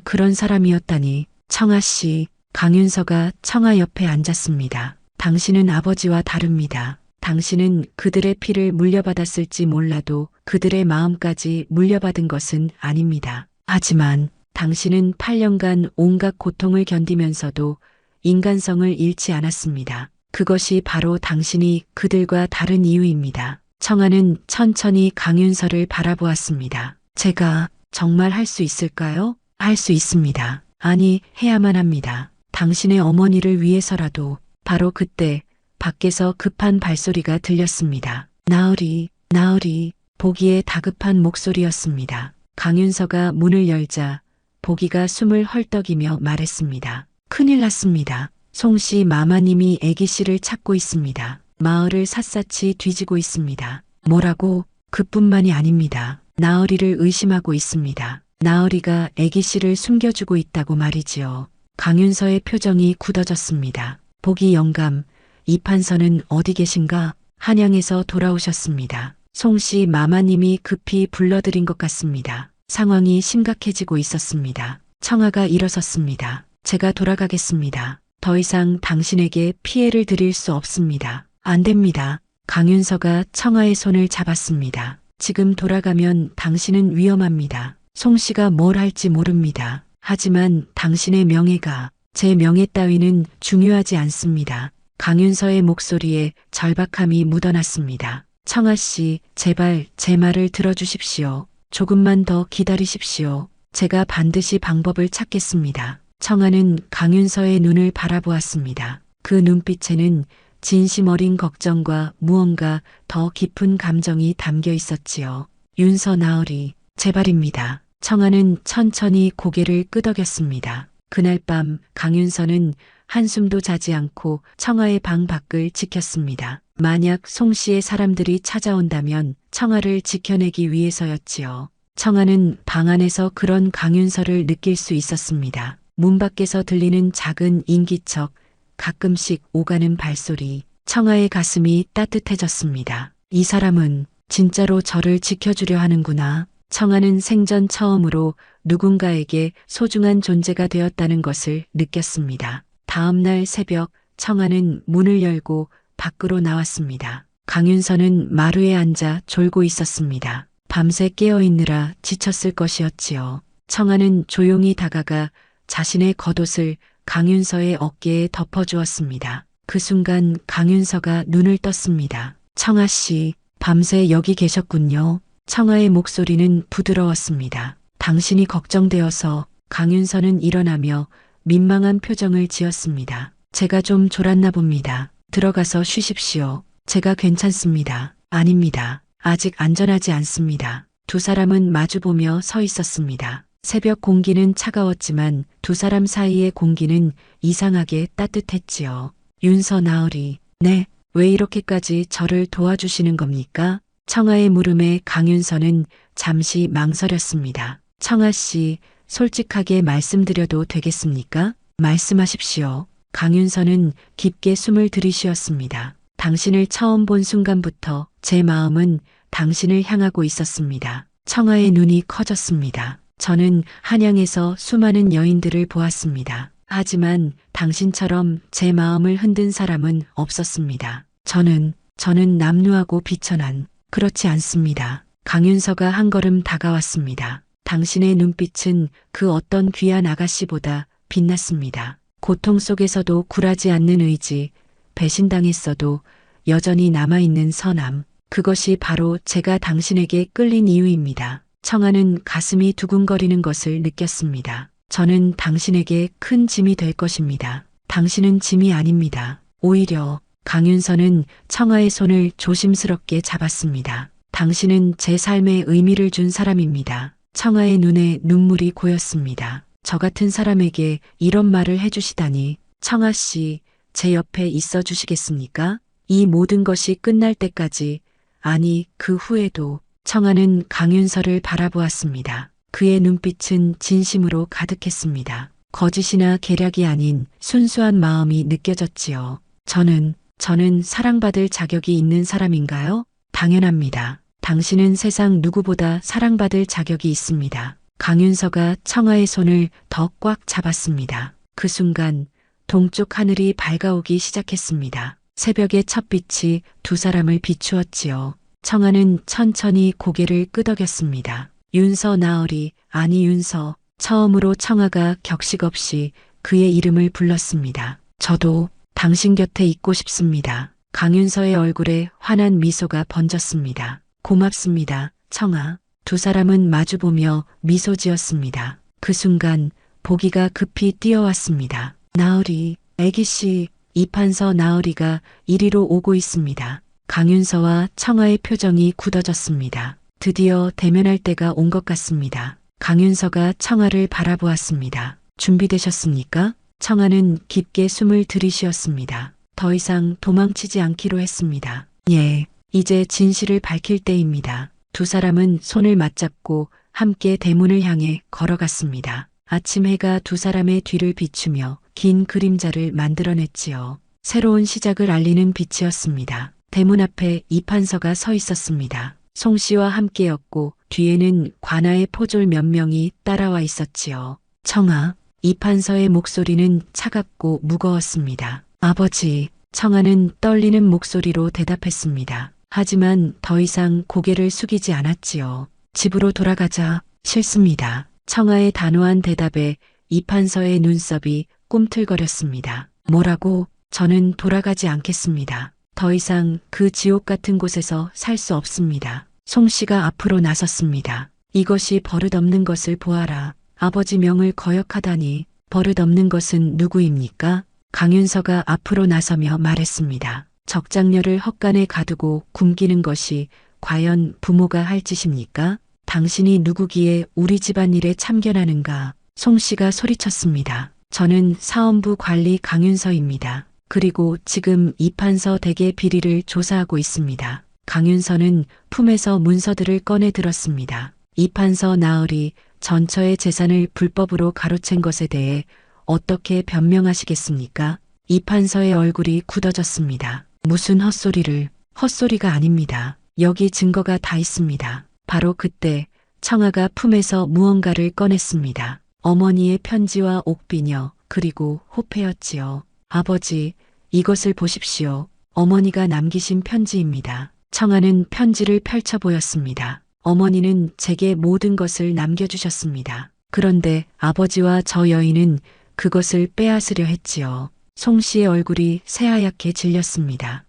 그런 사람이었다니. 청아 씨, 강윤서가 청아 옆에 앉았습니다. 당신은 아버지와 다릅니다. 당신은 그들의 피를 물려받았을지 몰라도 그들의 마음까지 물려받은 것은 아닙니다. 하지만 당신은 8년간 온갖 고통을 견디면서도 인간성을 잃지 않았습니다. 그것이 바로 당신이 그들과 다른 이유입니다. 청아는 천천히 강윤서를 바라보았습니다. 제가 정말 할 수 있을까요? 할 수 있습니다. 아니, 해야만 합니다. 당신의 어머니를 위해서라도. 바로 그때 밖에서 급한 발소리가 들렸습니다. 나으리, 나으리, 보기의 다급한 목소리였습니다. 강윤서가 문을 열자 보기가 숨을 헐떡이며 말했습니다. 큰일 났습니다. 송씨 마마님이 애기 씨를 찾고 있습니다. 마을을 샅샅이 뒤지고 있습니다. 뭐라고? 그뿐만이 아닙니다. 나으리를 의심하고 있습니다. 나으리가 애기 씨를 숨겨주고 있다고 말이지요. 강윤서의 표정이 굳어졌습니다. 보기 영감, 이판서는 어디 계신가? 한양에서 돌아오셨습니다. 송씨 마마님이 급히 불러들인 것 같습니다. 상황이 심각해지고 있었습니다. 청아가 일어섰습니다. 제가 돌아가겠습니다. 더 이상 당신에게 피해를 드릴 수 없습니다. 안 됩니다. 강윤서가 청아의 손을 잡았습니다. 지금 돌아가면 당신은 위험합니다. 송씨가 뭘 할지 모릅니다. 하지만 당신의 명예가, 제 명예 따위는 중요하지 않습니다. 강윤서의 목소리에 절박함이 묻어났습니다. 청아 씨, 제발 제 말을 들어주십시오. 조금만 더 기다리십시오. 제가 반드시 방법을 찾겠습니다. 청아는 강윤서의 눈을 바라보았습니다. 그 눈빛에는 진심 어린 걱정과 무언가 더 깊은 감정이 담겨 있었지요. 윤서 나으리, 제발입니다. 청아는 천천히 고개를 끄덕였습니다. 그날 밤 강윤서는 한숨도 자지 않고 청아의 방 밖을 지켰습니다. 만약 송씨의 사람들이 찾아온다면 청아를 지켜내기 위해서였지요. 청아는 방 안에서 그런 강윤서를 느낄 수 있었습니다. 문 밖에서 들리는 작은 인기척, 가끔씩 오가는 발소리, 청아의 가슴이 따뜻해졌습니다. 이 사람은 진짜로 저를 지켜주려 하는구나. 청아는 생전 처음으로 누군가에게 소중한 존재가 되었다는 것을 느꼈습니다. 다음 날 새벽 청아는 문을 열고 밖으로 나왔습니다. 강윤서는 마루에 앉아 졸고 있었습니다. 밤새 깨어있느라 지쳤을 것이었지요. 청아는 조용히 다가가 자신의 겉옷을 강윤서의 어깨에 덮어주었습니다. 그 순간 강윤서가 눈을 떴습니다. 청아 씨, 밤새 여기 계셨군요. 청아의 목소리는 부드러웠습니다. 당신이 걱정되어서. 강윤서는 일어나며 민망한 표정을 지었습니다. 제가 좀 졸았나 봅니다. 들어가서 쉬십시오. 제가 괜찮습니다. 아닙니다. 아직 안전하지 않습니다. 두 사람은 마주보며 서 있었습니다. 새벽 공기는 차가웠지만 두 사람 사이의 공기는 이상하게 따뜻했지요. 윤서 나으리, 네, 왜 이렇게까지 저를 도와주시는 겁니까? 청아의 물음에 강윤서는 잠시 망설였습니다. 청아 씨, 솔직하게 말씀드려도 되겠습니까? 말씀하십시오. 강윤서는 깊게 숨을 들이쉬었습니다. 당신을 처음 본 순간부터 제 마음은 당신을 향하고 있었습니다. 청아의 눈이 커졌습니다. 저는 한양에서 수많은 여인들을 보았습니다. 하지만 당신처럼 제 마음을 흔든 사람은 없었습니다. 저는 남루하고 비천한, 그렇지 않습니다. 강윤서가 한 걸음 다가왔습니다. 당신의 눈빛은 그 어떤 귀한 아가씨보다 빛났습니다. 고통 속에서도 굴하지 않는 의지, 배신당했어도 여전히 남아있는 선함, 그것이 바로 제가 당신에게 끌린 이유입니다. 청아는 가슴이 두근거리는 것을 느꼈습니다. 저는 당신에게 큰 짐이 될 것입니다. 당신은 짐이 아닙니다. 오히려 강윤서는 청아의 손을 조심스럽게 잡았습니다. 당신은 제 삶에 의미를 준 사람입니다. 청아의 눈에 눈물이 고였습니다. 저 같은 사람에게 이런 말을 해주시다니. 청아 씨, 제 옆에 있어 주시겠습니까? 이 모든 것이 끝날 때까지, 아니 그 후에도. 청아는 강윤서를 바라보았습니다. 그의 눈빛은 진심으로 가득했습니다. 거짓이나 계략이 아닌 순수한 마음이 느껴졌지요. 저는 사랑받을 자격이 있는 사람인가요? 당연합니다. 당신은 세상 누구보다 사랑받을 자격이 있습니다. 강윤서가 청아의 손을 더 꽉 잡았습니다. 그 순간 동쪽 하늘이 밝아오기 시작했습니다. 새벽의 첫빛이 두 사람을 비추었지요. 청아는 천천히 고개를 끄덕였습니다. 윤서 나으리, 아니 윤서. 처음으로 청아가 격식 없이 그의 이름을 불렀습니다. 저도 당신 곁에 있고 싶습니다. 강윤서의 얼굴에 환한 미소가 번졌습니다. 고맙습니다, 청아. 두 사람은 마주보며 미소 지었습니다. 그 순간 보기가 급히 뛰어왔습니다. 나으리, 애기씨. 이판서 나으리가 이리로 오고 있습니다. 강윤서와 청아의 표정이 굳어졌습니다. 드디어 대면할 때가 온 것 같습니다. 강윤서가 청아를 바라보았습니다. 준비되셨습니까? 청아는 깊게 숨을 들이쉬었습니다. 더 이상 도망치지 않기로 했습니다. 예, 이제 진실을 밝힐 때입니다. 두 사람은 손을 맞잡고 함께 대문을 향해 걸어갔습니다. 아침 해가 두 사람의 뒤를 비추며 긴 그림자를 만들어냈지요. 새로운 시작을 알리는 빛이었습니다. 대문 앞에 이판서가 서 있었습니다. 송 씨와 함께였고 뒤에는 관아의 포졸 몇 명이 따라와 있었지요. 청아, 이판서의 목소리는 차갑고 무거웠습니다. 아버지. 청아는 떨리는 목소리로 대답했습니다. 하지만 더 이상 고개를 숙이지 않았지요. 집으로 돌아가자. 싫습니다. 청아의 단호한 대답에 이판서의 눈썹이 꿈틀거렸습니다. 뭐라고? 저는 돌아가지 않겠습니다. 더 이상 그 지옥 같은 곳에서 살 수 없습니다. 송 씨가 앞으로 나섰습니다. 이것이 버릇없는 것을 보아라. 아버지 명을 거역하다니. 버릇없는 것은 누구입니까? 강윤서가 앞으로 나서며 말했습니다. 적장녀를 헛간에 가두고 굶기는 것이 과연 부모가 할 짓입니까? 당신이 누구기에 우리 집안일에 참견하는가? 송 씨가 소리쳤습니다. 저는 사원부 관리 강윤서입니다. 그리고 지금 이판서 댁의 비리를 조사하고 있습니다. 강윤서는 품에서 문서들을 꺼내 들었습니다. 이판서 나으리 전처의 재산을 불법으로 가로챈 것에 대해 어떻게 변명하시겠습니까? 이판서의 얼굴이 굳어졌습니다. 무슨 헛소리를. 헛소리가 아닙니다. 여기 증거가 다 있습니다. 바로 그때 청아가 품에서 무언가를 꺼냈습니다. 어머니의 편지와 옥비녀 그리고 호패였지요. 아버지, 이것을 보십시오. 어머니가 남기신 편지입니다. 청아는 편지를 펼쳐 보였습니다. 어머니는 제게 모든 것을 남겨주셨습니다. 그런데 아버지와 저 여인은 그것을 빼앗으려 했지요. 송 씨의 얼굴이 새하얗게 질렸습니다.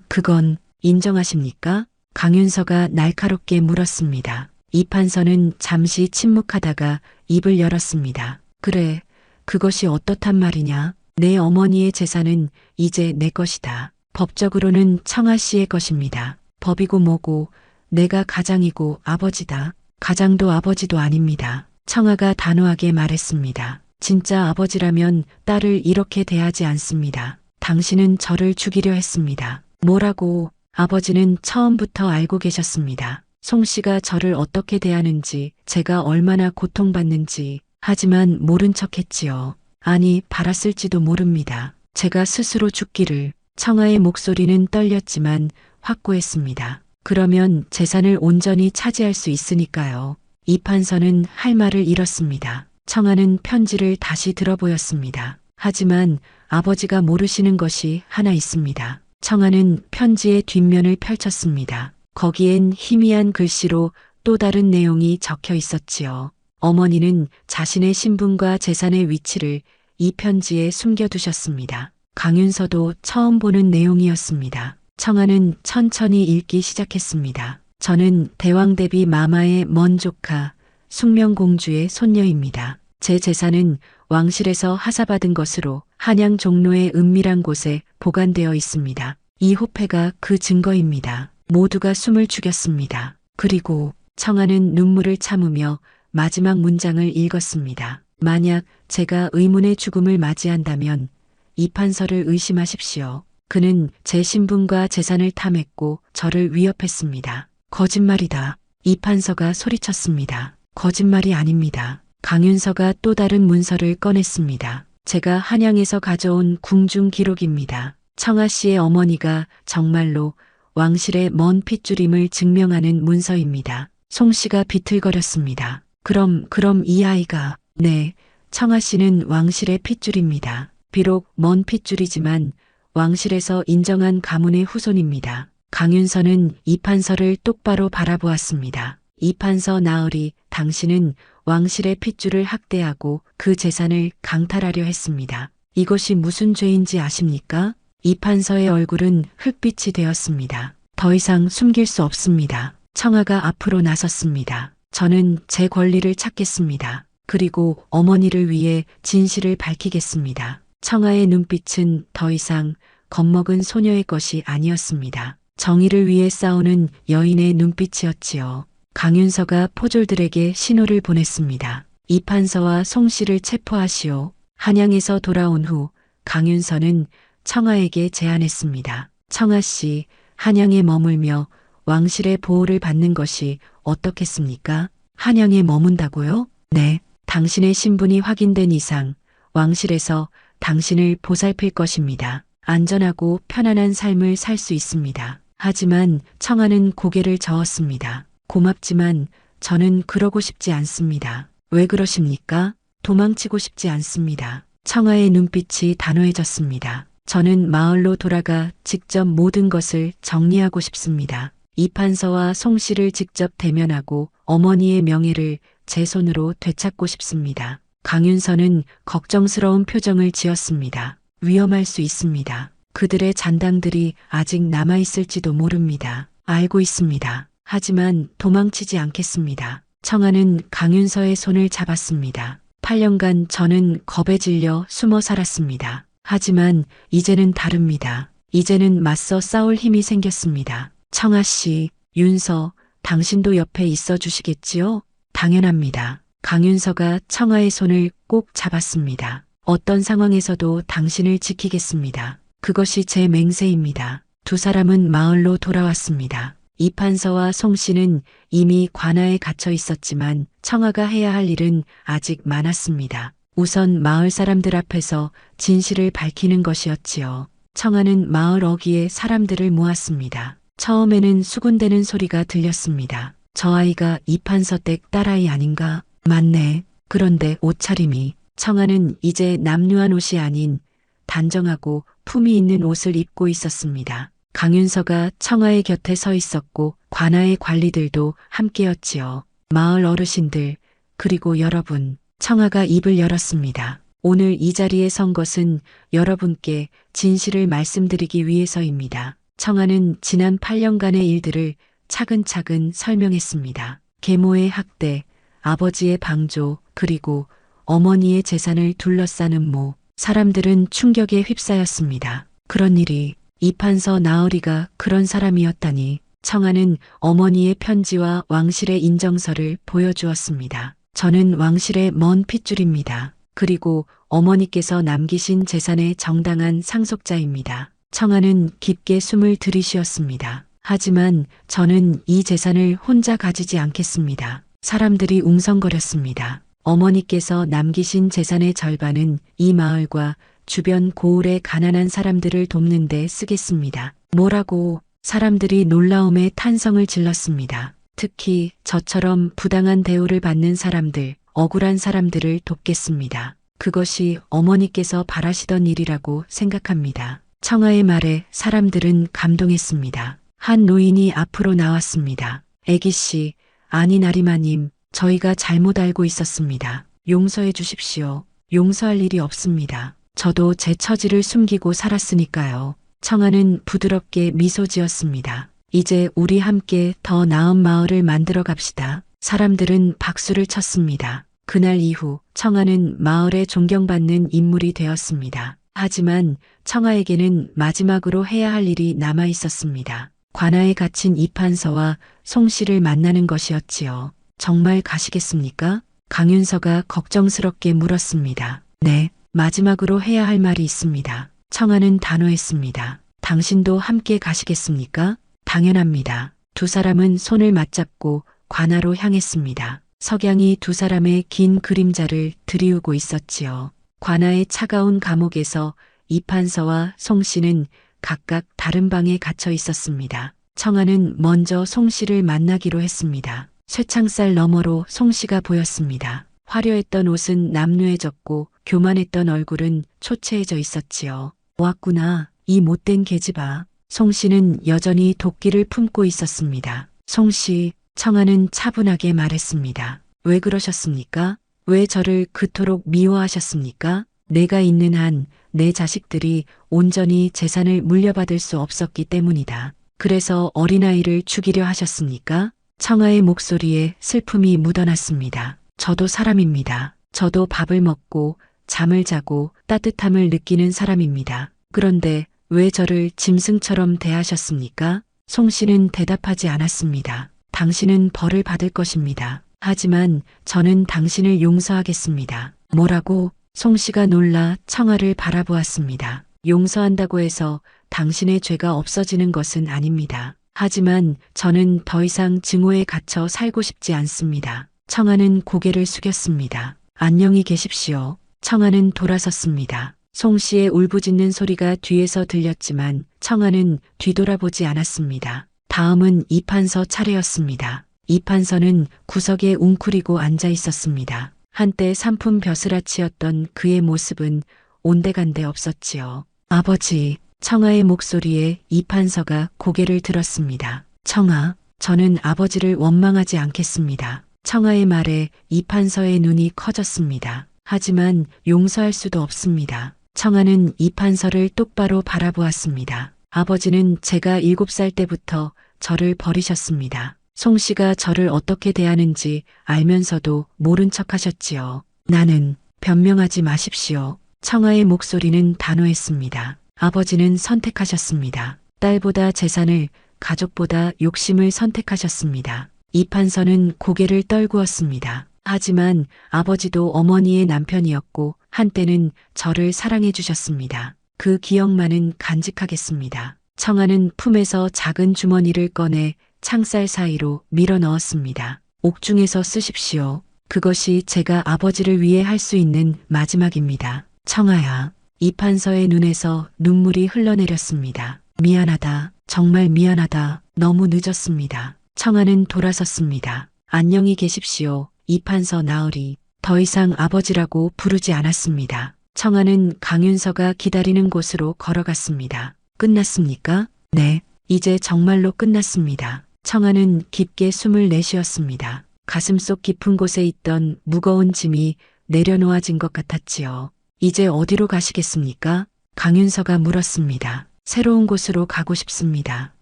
그건 인정하십니까? 강윤서가 날카롭게 물었습니다. 이판서는 잠시 침묵하다가 입을 열었습니다. 그래, 그것이 어떻단 말이냐? 내 어머니의 재산은 이제 내 것이다. 법적으로는 청아 씨의 것입니다. 법이고 뭐고 내가 가장이고 아버지다. 가장도 아버지도 아닙니다. 청아가 단호하게 말했습니다. 진짜 아버지라면 딸을 이렇게 대하지 않습니다. 당신은 저를 죽이려 했습니다. 뭐라고? 아버지는 처음부터 알고 계셨습니다. 송 씨가 저를 어떻게 대하는지, 제가 얼마나 고통받는지. 하지만 모른 척했지요. 아니, 바랐을지도 모릅니다. 제가 스스로 죽기를. 청아의 목소리는 떨렸지만 확고했습니다. 그러면 재산을 온전히 차지할 수 있으니까요. 이판서는 할 말을 잃었습니다. 청아는 편지를 다시 들어보였습니다. 하지만 아버지가 모르시는 것이 하나 있습니다. 청아는 편지의 뒷면을 펼쳤습니다. 거기엔 희미한 글씨로 또 다른 내용이 적혀 있었지요. 어머니는 자신의 신분과 재산의 위치를 이 편지에 숨겨두셨습니다. 강윤서도 처음 보는 내용이었습니다. 청아는 천천히 읽기 시작했습니다. 저는 대왕대비 마마의 먼 조카 숙명공주의 손녀입니다. 제 재산은 왕실에서 하사받은 것으로 한양 종로의 은밀한 곳에 보관되어 있습니다. 이 호패가 그 증거입니다. 모두가 숨을 죽였습니다. 그리고 청아는 눈물을 참으며 마지막 문장을 읽었습니다. 만약 제가 의문의 죽음을 맞이한다면 이 판서를 의심하십시오. 그는 제 신분과 재산을 탐했고 저를 위협했습니다. 거짓말이다. 이 판서가 소리쳤습니다. 거짓말이 아닙니다. 강윤서가 또 다른 문서를 꺼냈습니다. 제가 한양에서 가져온 궁중 기록입니다. 청아 씨의 어머니가 정말로 왕실의 먼 핏줄임을 증명하는 문서입니다. 송 씨가 비틀거렸습니다. 그럼 이 아이가, 네, 청아 씨는 왕실의 핏줄입니다. 비록 먼 핏줄이지만 왕실에서 인정한 가문의 후손입니다. 강윤서는 이 판서를 똑바로 바라보았습니다. 이 판서 나으리, 당신은 왕실의 핏줄을 학대하고 그 재산을 강탈하려 했습니다. 이것이 무슨 죄인지 아십니까? 이 판서의 얼굴은 흙빛이 되었습니다. 더 이상 숨길 수 없습니다. 청아가 앞으로 나섰습니다. 저는 제 권리를 찾겠습니다. 그리고 어머니를 위해 진실을 밝히겠습니다. 청아의 눈빛은 더 이상 겁먹은 소녀의 것이 아니었습니다. 정의를 위해 싸우는 여인의 눈빛이었지요. 강윤서가 포졸들에게 신호를 보냈습니다. 이 판서와 송 씨를 체포하시오. 한양에서 돌아온 후 강윤서는 청아에게 제안했습니다. 청아 씨, 한양에 머물며 왕실의 보호를 받는 것이 어떻겠습니까? 한양에 머문다고요? 네. 당신의 신분이 확인된 이상 왕실에서 당신을 보살필 것입니다. 안전하고 편안한 삶을 살 수 있습니다. 하지만 청아는 고개를 저었습니다. 고맙지만 저는 그러고 싶지 않습니다. 왜 그러십니까? 도망치고 싶지 않습니다. 청아의 눈빛이 단호해졌습니다. 저는 마을로 돌아가 직접 모든 것을 정리하고 싶습니다. 이 판서와 송 씨를 직접 대면하고 어머니의 명예를 제 손으로 되찾고 싶습니다. 강윤서는 걱정스러운 표정을 지었습니다. 위험할 수 있습니다. 그들의 잔당들이 아직 남아있을지도 모릅니다. 알고 있습니다. 하지만 도망치지 않겠습니다. 청아는 강윤서의 손을 잡았습니다. 8년간 저는 겁에 질려 숨어 살았습니다. 하지만 이제는 다릅니다. 이제는 맞서 싸울 힘이 생겼습니다. 청아 씨, 윤서, 당신도 옆에 있어 주시겠지요? 당연합니다. 강윤서가 청아의 손을 꼭 잡았습니다. 어떤 상황에서도 당신을 지키겠습니다. 그것이 제 맹세입니다. 두 사람은 마을로 돌아왔습니다. 이 판서와 송 씨는 이미 관아에 갇혀 있었지만 청아가 해야 할 일은 아직 많았습니다. 우선 마을 사람들 앞에서 진실을 밝히는 것이었지요. 청아는 마을 어귀에 사람들을 모았습니다. 처음에는 수군대는 소리가 들렸습니다. 저 아이가 이 판서 댁 딸아이 아닌가? 맞네. 그런데 옷차림이. 청아는 이제 남루한 옷이 아닌 단정하고 품이 있는 옷을 입고 있었습니다. 강윤서가 청아의 곁에 서 있었고 관아의 관리들도 함께였지요. 마을 어르신들, 그리고 여러분. 청아가 입을 열었습니다. 오늘 이 자리에 선 것은 여러분께 진실을 말씀드리기 위해서입니다. 청아는 지난 8년간의 일들을 차근차근 설명했습니다. 계모의 학대, 아버지의 방조, 그리고 어머니의 재산을 둘러싼 음모. 사람들은 충격에 휩싸였습니다. 그런 일이, 이 판서 나으리가 그런 사람이었다니. 청아는 어머니의 편지와 왕실의 인정서를 보여주었습니다. 저는 왕실의 먼 핏줄입니다. 그리고 어머니께서 남기신 재산의 정당한 상속자입니다. 청아는 깊게 숨을 들이쉬었습니다. 하지만 저는 이 재산을 혼자 가지지 않겠습니다. 사람들이 웅성거렸습니다. 어머니께서 남기신 재산의 절반은 이 마을과 주변 고을의 가난한 사람들을 돕는 데 쓰겠습니다. 뭐라고? 사람들이 놀라움에 탄성을 질렀습니다. 특히 저처럼 부당한 대우를 받는 사람들, 억울한 사람들을 돕겠습니다. 그것이 어머니께서 바라시던 일이라고 생각합니다. 청아의 말에 사람들은 감동했습니다. 한 노인이 앞으로 나왔습니다. 애기씨, 아니 나리마님, 저희가 잘못 알고 있었습니다. 용서해 주십시오. 용서할 일이 없습니다. 저도 제 처지를 숨기고 살았으니까요. 청아는 부드럽게 미소 지었습니다. 이제 우리 함께 더 나은 마을을 만들어 갑시다. 사람들은 박수를 쳤습니다. 그날 이후 청아는 마을에 존경받는 인물이 되었습니다. 하지만 청아에게는 마지막으로 해야 할 일이 남아 있었습니다. 관아에 갇힌 이판서와 송 씨를 만나는 것이었지요. 정말 가시겠습니까? 강윤서가 걱정스럽게 물었습니다. 네, 마지막으로 해야 할 말이 있습니다. 청아는 단호했습니다. 당신도 함께 가시겠습니까? 당연합니다. 두 사람은 손을 맞잡고 관아로 향했습니다. 석양이 두 사람의 긴 그림자를 드리우고 있었지요. 관아의 차가운 감옥에서 이판서와 송 씨는 각각 다른 방에 갇혀 있었습니다. 청아는 먼저 송 씨를 만나기로 했습니다. 쇠창살 너머로 송 씨가 보였습니다. 화려했던 옷은 남루해졌고 교만했던 얼굴은 초췌해져 있었지요. 왔구나, 이 못된 계집아. 송 씨는 여전히 도끼를 품고 있었습니다. 송 씨, 청아는 차분하게 말했습니다. 왜 그러셨습니까? 왜 저를 그토록 미워하셨습니까? 내가 있는 한 내 자식들이 온전히 재산을 물려받을 수 없었기 때문이다. 그래서 어린아이를 죽이려 하셨습니까? 청아의 목소리에 슬픔이 묻어났습니다. 저도 사람입니다. 저도 밥을 먹고 잠을 자고 따뜻함을 느끼는 사람입니다. 그런데 왜 저를 짐승처럼 대하셨습니까? 송 씨는 대답하지 않았습니다. 당신은 벌을 받을 것입니다. 하지만 저는 당신을 용서하겠습니다. 뭐라고? 송 씨가 놀라 청아를 바라보았습니다. 용서한다고 해서 당신의 죄가 없어지는 것은 아닙니다. 하지만 저는 더 이상 증오에 갇혀 살고 싶지 않습니다. 청아는 고개를 숙였습니다. 안녕히 계십시오. 청아는 돌아섰습니다. 송 씨의 울부짖는 소리가 뒤에서 들렸지만 청아는 뒤돌아보지 않았습니다. 다음은 이판서 차례였습니다. 이판서는 구석에 웅크리고 앉아 있었습니다. 한때 산품 벼슬아치였던 그의 모습은 온데간데 없었지요. 아버지, 청아의 목소리에 이판서가 고개를 들었습니다. 청아, 저는 아버지를 원망하지 않겠습니다. 청아의 말에 이판서의 눈이 커졌습니다. 하지만 용서할 수도 없습니다. 청아는 이판서를 똑바로 바라보았습니다. 아버지는 제가 7살 때부터 저를 버리셨습니다. 송 씨가 저를 어떻게 대하는지 알면서도 모른 척 하셨지요. 나는 변명하지 마십시오. 청아의 목소리는 단호했습니다. 아버지는 선택하셨습니다. 딸보다 재산을, 가족보다 욕심을 선택하셨습니다. 이판서는 고개를 떨구었습니다. 하지만 아버지도 어머니의 남편이었고 한때는 저를 사랑해 주셨습니다. 그 기억만은 간직하겠습니다. 청아는 품에서 작은 주머니를 꺼내 창살 사이로 밀어 넣었습니다. 옥중에서 쓰십시오. 그것이 제가 아버지를 위해 할 수 있는 마지막입니다. 청아야. 이판서의 눈에서 눈물이 흘러내렸습니다. 미안하다. 정말 미안하다. 너무 늦었습니다. 청아는 돌아섰습니다. 안녕히 계십시오. 이판서 나으리. 더 이상 아버지라고 부르지 않았습니다. 청아는 강윤서가 기다리는 곳으로 걸어갔습니다. 끝났습니까? 네, 이제 정말로 끝났습니다. 청아는 깊게 숨을 내쉬었습니다. 가슴속 깊은 곳에 있던 무거운 짐이 내려놓아진 것 같았지요. 이제 어디로 가시겠습니까? 강윤서가 물었습니다. 새로운 곳으로 가고 싶습니다.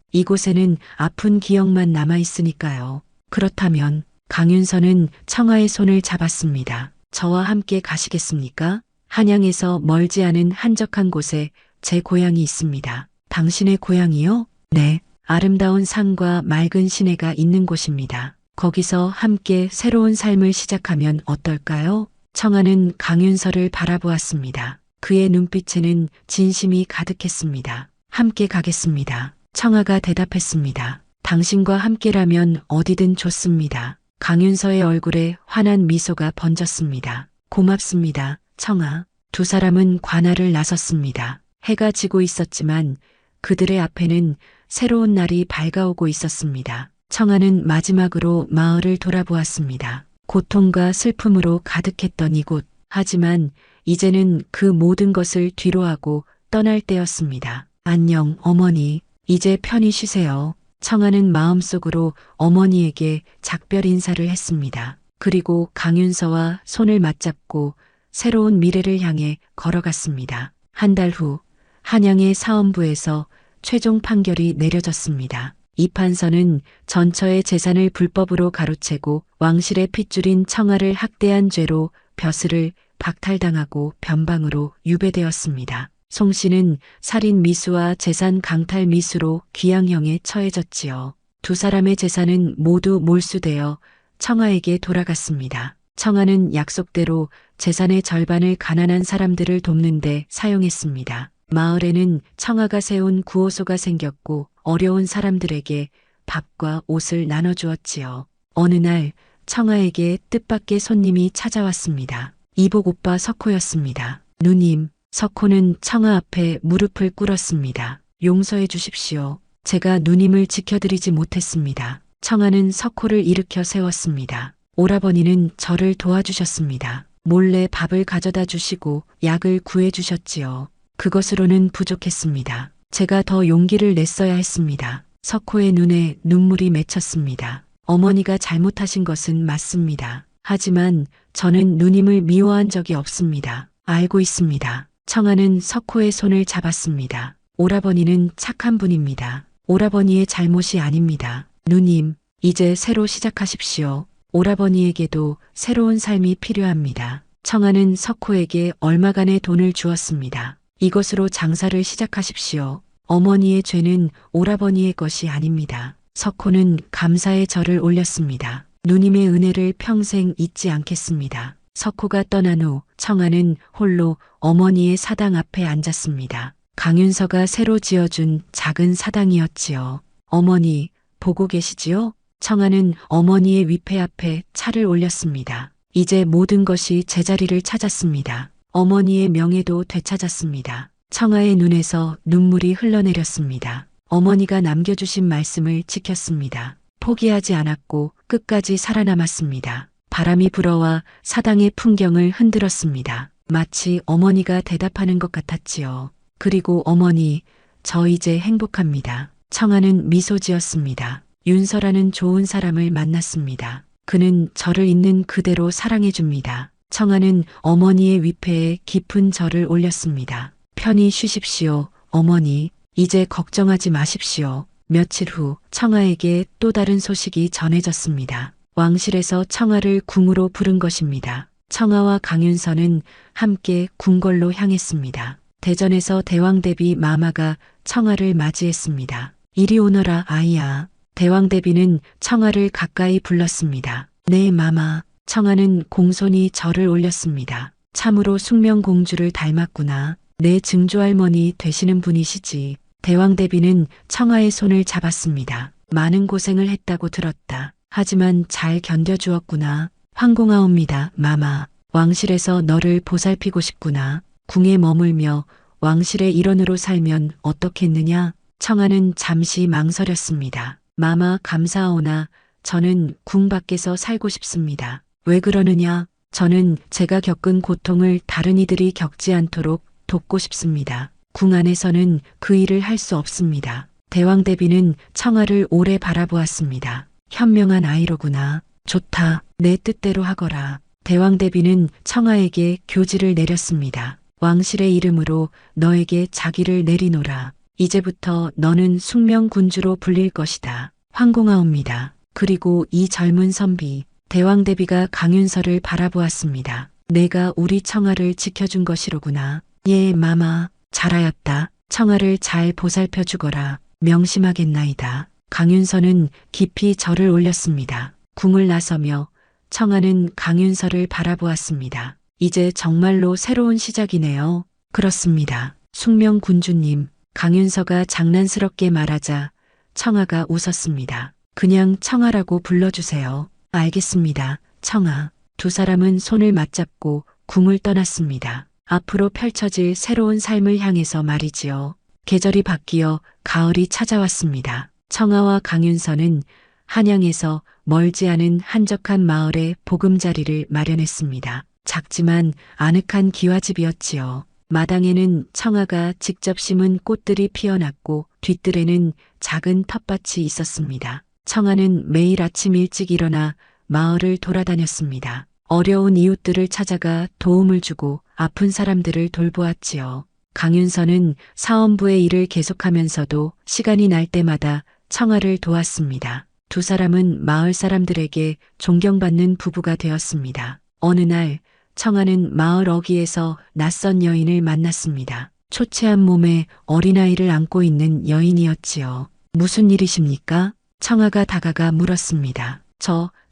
이곳에는 아픈 기억만 남아있으니까요. 그렇다면 강윤서는 청아의 손을 잡았습니다. 저와 함께 가시겠습니까? 한양에서 멀지 않은 한적한 곳에 제 고향이 있습니다. 당신의 고향이요? 네. 아름다운 산과 맑은 시내가 있는 곳입니다. 거기서 함께 새로운 삶을 시작하면 어떨까요? 청아는 강윤서를 바라보았습니다. 그의 눈빛에는 진심이 가득했습니다. 함께 가겠습니다. 청아가 대답했습니다. 당신과 함께라면 어디든 좋습니다. 강윤서의 얼굴에 환한 미소가 번졌습니다. 고맙습니다, 청아. 두 사람은 관아를 나섰습니다. 해가 지고 있었지만 그들의 앞에는 새로운 날이 밝아오고 있었습니다. 청아는 마지막으로 마을을 돌아보았습니다. 고통과 슬픔으로 가득했던 이곳. 하지만 이제는 그 모든 것을 뒤로하고 떠날 때였습니다. 안녕, 어머니. 이제 편히 쉬세요. 청아는 마음속으로 어머니에게 작별 인사를 했습니다. 그리고 강윤서와 손을 맞잡고 새로운 미래를 향해 걸어갔습니다. 한 달 후 한양의 사헌부에서 최종 판결이 내려졌습니다. 이판서는 전처의 재산을 불법으로 가로채고 왕실의 핏줄인 청아를 학대한 죄로 벼슬을 박탈당하고 변방으로 유배되었습니다. 송 씨는 살인 미수와 재산 강탈 미수로 귀양형에 처해졌지요. 두 사람의 재산은 모두 몰수되어 청아에게 돌아갔습니다. 청아는 약속대로 재산의 절반을 가난한 사람들을 돕는 데 사용했습니다. 마을에는 청아가 세운 구호소가 생겼고 어려운 사람들에게 밥과 옷을 나눠주었지요. 어느 날 청아에게 뜻밖의 손님이 찾아왔습니다. 이복 오빠 석호였습니다. 누님, 석호는 청아 앞에 무릎을 꿇었습니다. 용서해 주십시오. 제가 누님을 지켜드리지 못했습니다. 청아는 석호를 일으켜 세웠습니다. 오라버니는 저를 도와주셨습니다. 몰래 밥을 가져다 주시고 약을 구해 주셨지요. 그것으로는 부족했습니다. 제가 더 용기를 냈어야 했습니다. 석호의 눈에 눈물이 맺혔습니다. 어머니가 잘못하신 것은 맞습니다. 하지만 저는 누님을 미워한 적이 없습니다. 알고 있습니다. 청아는 석호의 손을 잡았습니다. 오라버니는 착한 분입니다. 오라버니의 잘못이 아닙니다. 누님, 이제 새로 시작하십시오. 오라버니에게도 새로운 삶이 필요합니다. 청아는 석호에게 얼마간의 돈을 주었습니다. 이것으로 장사를 시작하십시오. 어머니의 죄는 오라버니의 것이 아닙니다. 석호는 감사의 절을 올렸습니다. 누님의 은혜를 평생 잊지 않겠습니다. 석호가 떠난 후 청아는 홀로 어머니의 사당 앞에 앉았습니다. 강윤서가 새로 지어준 작은 사당이었지요. 어머니, 보고 계시지요? 청아는 어머니의 위패 앞에 차를 올렸습니다. 이제 모든 것이 제자리를 찾았습니다. 어머니의 명예도 되찾았습니다. 청아의 눈에서 눈물이 흘러내렸습니다. 어머니가 남겨주신 말씀을 지켰습니다. 포기하지 않았고 끝까지 살아남았습니다. 바람이 불어와 사당의 풍경을 흔들었습니다. 마치 어머니가 대답하는 것 같았지요. 그리고 어머니, 저 이제 행복합니다. 청아는 미소 지었습니다. 윤서라는 좋은 사람을 만났습니다. 그는 저를 있는 그대로 사랑해줍니다. 청아는 어머니의 위패에 깊은 절을 올렸습니다. 편히 쉬십시오, 어머니. 이제 걱정하지 마십시오. 며칠 후 청아에게 또 다른 소식이 전해졌습니다. 왕실에서 청아를 궁으로 부른 것입니다. 청아와 강윤서는 함께 궁궐로 향했습니다. 대전에서 대왕대비 마마가 청아를 맞이했습니다. 이리 오너라 아이야. 대왕대비는 청아를 가까이 불렀습니다. 네 마마. 청아는 공손히 절을 올렸습니다. 참으로 숙명공주를 닮았구나. 내 증조할머니 되시는 분이시지. 대왕대비는 청아의 손을 잡았습니다. 많은 고생을 했다고 들었다. 하지만 잘 견뎌주었구나. 황공하옵니다, 마마. 왕실에서 너를 보살피고 싶구나. 궁에 머물며 왕실의 일원으로 살면 어떻겠느냐? 청아는 잠시 망설였습니다. 마마 감사하오나 저는 궁 밖에서 살고 싶습니다. 왜 그러느냐? 저는 제가 겪은 고통을 다른 이들이 겪지 않도록 돕고 싶습니다. 궁 안에서는 그 일을 할 수 없습니다. 대왕대비는 청아를 오래 바라보았습니다. 현명한 아이로구나. 좋다. 내 뜻대로 하거라. 대왕대비는 청아에게 교지를 내렸습니다. 왕실의 이름으로 너에게 자기를 내리노라. 이제부터 너는 숙명군주로 불릴 것이다. 황공하옵니다. 그리고 이 젊은 선비, 대왕대비가 강윤서를 바라보았습니다. 내가 우리 청아를 지켜준 것이로구나. 예, 마마. 잘하였다. 청아를 잘 보살펴 주거라. 명심하겠나이다. 강윤서는 깊이 절을 올렸습니다. 궁을 나서며 청아는 강윤서를 바라보았습니다. 이제 정말로 새로운 시작이네요. 그렇습니다. 숙명군주님. 강윤서가 장난스럽게 말하자 청아가 웃었습니다. 그냥 청아라고 불러주세요. 알겠습니다. 청아. 두 사람은 손을 맞잡고 궁을 떠났습니다. 앞으로 펼쳐질 새로운 삶을 향해서 말이지요. 계절이 바뀌어 가을이 찾아왔습니다. 청아와 강윤서는 한양에서 멀지 않은 한적한 마을에 보금자리를 마련했습니다. 작지만 아늑한 기와집이었지요. 마당에는 청아가 직접 심은 꽃들이 피어났고 뒤뜰에는 작은 텃밭이 있었습니다. 청아는 매일 아침 일찍 일어나 마을을 돌아다녔습니다. 어려운 이웃들을 찾아가 도움을 주고 아픈 사람들을 돌보았지요. 강윤서는 사원부의 일을 계속하면서도 시간이 날 때마다 청아를 도왔습니다. 두 사람은 마을 사람들에게 존경받는 부부가 되었습니다. 어느 날 청아는 마을 어귀에서 낯선 여인을 만났습니다. 초췌한 몸에 어린아이를 안고 있는 여인이었지요. 무슨 일이십니까? 청아가 다가가 물었습니다.